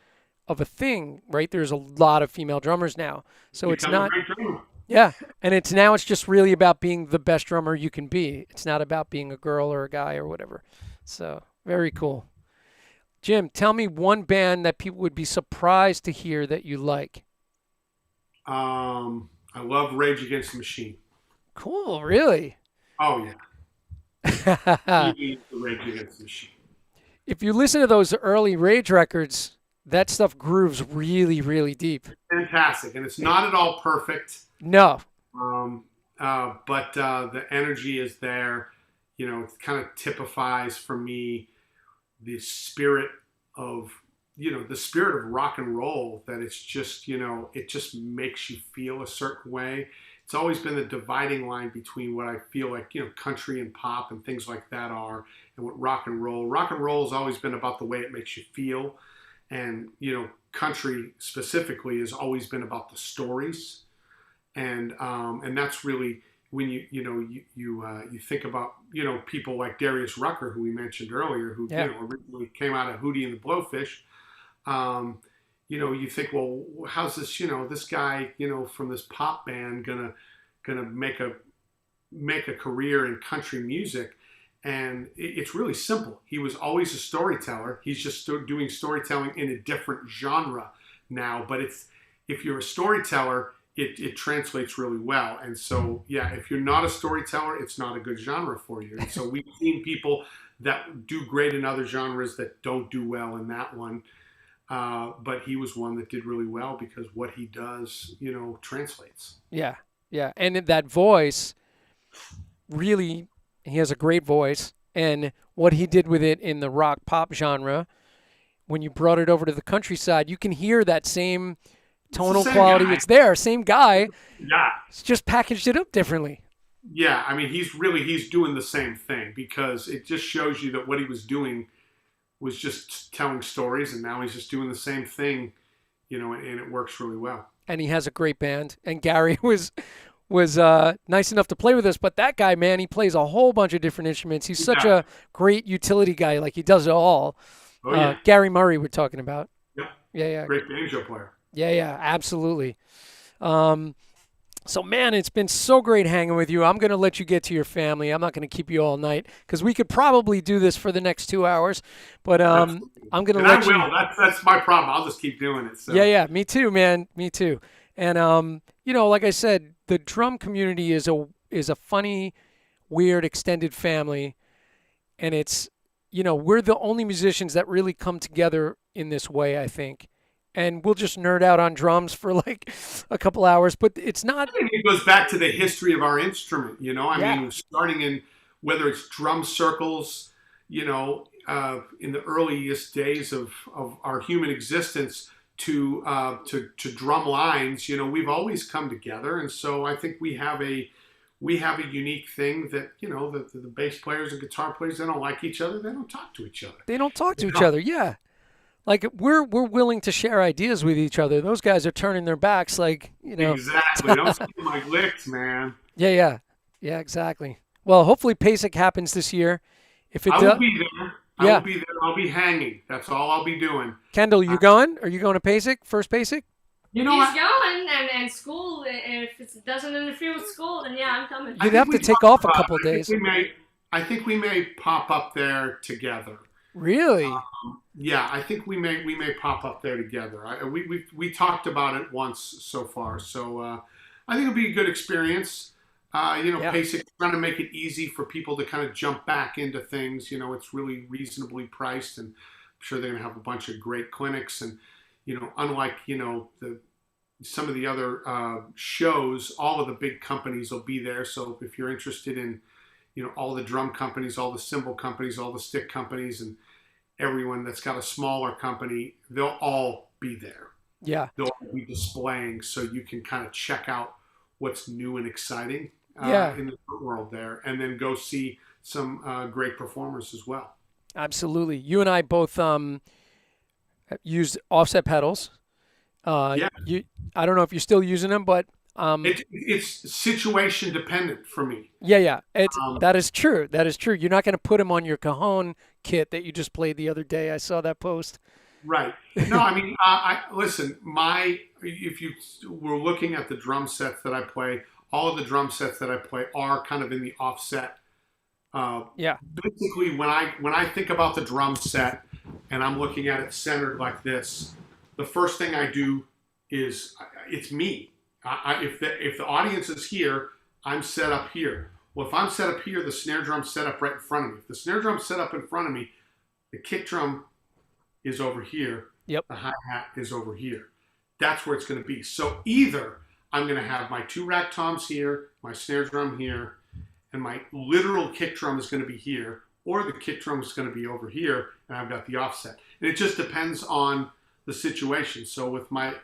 of a thing, right? There's a lot of female drummers now. So it's
Become a
not,
great drummer.
yeah. And it's just really about being the best drummer you can be. It's not about being a girl or a guy or whatever. So very cool. Jim, tell me one band that people would be surprised to hear that you like.
I love Rage Against the Machine.
Cool, really?
Oh yeah, he is the Rage Against the Machine.
If you listen to those early Rage records, that stuff grooves really, really deep.
Fantastic, and it's not at all perfect.
No.
Um, but the energy is there. You know, it kind of typifies for me the spirit of the spirit of rock and roll. That it's just it just makes you feel a certain way. It's always been the dividing line between what I feel like country and pop and things like that are, and what rock and roll. Rock and roll has always been about the way it makes you feel, and country specifically has always been about the stories. And that's really when you think about people like Darius Rucker, who we mentioned earlier, who
Yeah.
originally came out of Hootie and the Blowfish. You think, well, how's this guy from this pop band gonna make a career in country music? And it's really simple. He was always a storyteller. He's just doing storytelling in a different genre now. But if you're a storyteller, it translates really well. And so, yeah, if you're not a storyteller, it's not a good genre for you. And so we've seen people that do great in other genres that don't do well in that one. But he was one that did really well because what he does, translates.
Yeah. Yeah. And that voice, really, he has a great voice. And what he did with it in the rock pop genre, when you brought it over to the countryside, you can hear that same tonal quality.
Guy.
It's there, same guy.
Yeah.
It's just packaged it up differently.
Yeah. I mean, he's doing the same thing because it just shows you that what he was doing was just telling stories, and now he's just doing the same thing, and it works really well.
And he has a great band. And Gary was nice enough to play with us, but that guy, man, he plays a whole bunch of different instruments. He's such a great utility guy. Like, he does it all.
Oh, yeah.
Gary Murray we're talking about.
Yep.
Yeah.
Great banjo player.
Yeah, absolutely. So, man, it's been so great hanging with you. I'm going to let you get to your family. I'm not going to keep you all night because we could probably do this for the next 2 hours. But I'm going to let you.
I will. That's my problem. I'll just keep doing it. So.
Yeah. Me too, man. Me too. And like I said, the drum community is a funny, weird, extended family, and it's we're the only musicians that really come together in this way, I think. And we'll just nerd out on drums for like a couple hours, but it's not.
I think it goes back to the history of our instrument. I mean, starting in whether it's drum circles, in the earliest days of our human existence to drum lines. We've always come together, and so I think we have a unique thing that the bass players and guitar players, they don't like each other. They don't talk to each other.
They don't talk to each other. Yeah. Like, we're willing to share ideas with each other. Those guys are turning their backs, like,
Exactly. Don't see my licks, man.
Yeah, exactly. Well, hopefully PASIC happens this year. If it
I
does,
will be there. I will be there. I'll be hanging. That's all I'll be doing.
Kendall, you going? Are you going to PASIC? First PASIC?
He's going, and school. If it doesn't interfere with school, then yeah, I'm coming.
You'd have to take off a couple days.
I think we may pop up there together.
Really?
Yeah, I think we may pop up there together. We talked about it once so far, so I think it'll be a good experience. PASIC trying to make it easy for people to kind of jump back into things. It's really reasonably priced, and I'm sure they're going to have a bunch of great clinics. And unlike some of the other shows, all of the big companies will be there. So if you're interested in all the drum companies, all the cymbal companies, all the stick companies, and everyone that's got a smaller company, they'll all be there.
Yeah.
They'll be displaying so you can kind of check out what's new and exciting
Yeah.
in the world there, and then go see some great performers as well.
Absolutely. You and I both used offset pedals.
Yeah,
I don't know if you're still using them, but
it's situation dependent for me.
yeah.
Um,
That is true. That is true. You're not going to put them on your Cajon kit that you just played the other day. I saw that post.
Right. No, I mean, I listen. If you were looking at the drum sets that I play, all of the drum sets that I play are kind of in the offset.
Yeah.
Basically, when I think about the drum set and I'm looking at it centered like this, the first thing I do is it's me. If the audience is here, I'm set up here. Well, if I'm set up here, the snare drum's set up right in front of me. If the snare drum's set up in front of me, the kick drum is over here.
Yep.
The hi-hat is over here. That's where it's going to be. So either I'm going to have my 2 rack toms here, my snare drum here, and my literal kick drum is going to be here, or the kick drum is going to be over here, and I've got the offset. And it just depends on the situation. So with my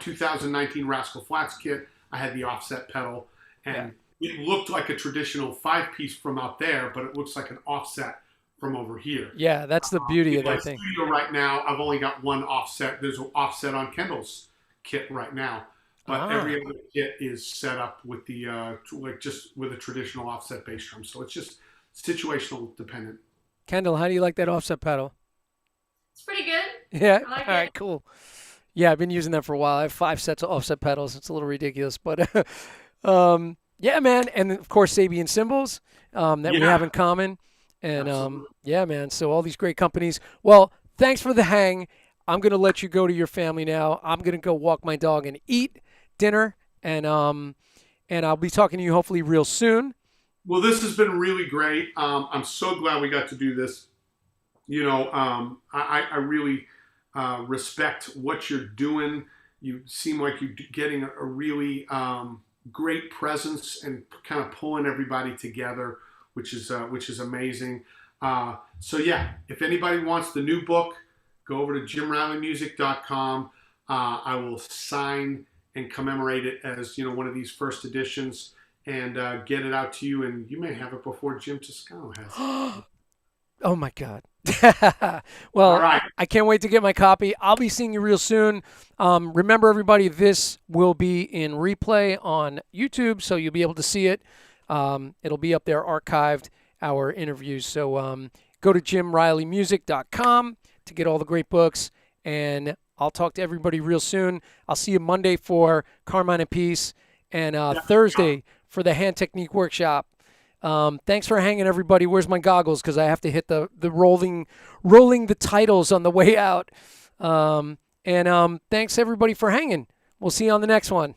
2019 Rascal Flatts kit, I had the offset pedal, and it looked like a traditional 5-piece from out there, but it looks like an offset from over here.
Yeah, that's the beauty of that thing.
In my studio right now, I've only got one offset. There's an offset on Kendall's kit right now, but every other kit is set up with the just with a traditional offset bass drum. So it's just situational dependent.
Kendall, how do you like that offset pedal?
It's pretty good.
Yeah.
I like
All right.
it.
Cool. Yeah, I've been using that for a while. I have 5 sets of offset pedals. It's a little ridiculous, but yeah, man. And of course, Sabian cymbals that we have in common. And yeah, man. So all these great companies. Well, thanks for the hang. I'm gonna let you go to your family now. I'm gonna go walk my dog and eat dinner, and I'll be talking to you hopefully real soon.
Well, this has been really great. I'm so glad we got to do this. You know, I really respect what you're doing. You seem like you're getting a really great presence and kind of pulling everybody together, which is amazing. So yeah, if anybody wants the new book, go over to jimrileymusic.com. I will sign and commemorate it as one of these first editions, and get it out to you. And you may have it before Jim Toscano has it.
Oh my God. Well, all right. I can't wait to get my copy. I'll be seeing you real soon. Remember, everybody, this will be in replay on YouTube, so you'll be able to see it. It'll be up there archived, our interviews. So go to jimrileymusic.com to get all the great books, and I'll talk to everybody real soon. I'll see you Monday for Carmine and Peace, and Thursday for the Hand Technique Workshop. Thanks for hanging, everybody. Where's my goggles? Because I have to hit the rolling the titles on the way out. And thanks, everybody, for hanging. We'll see you on the next one.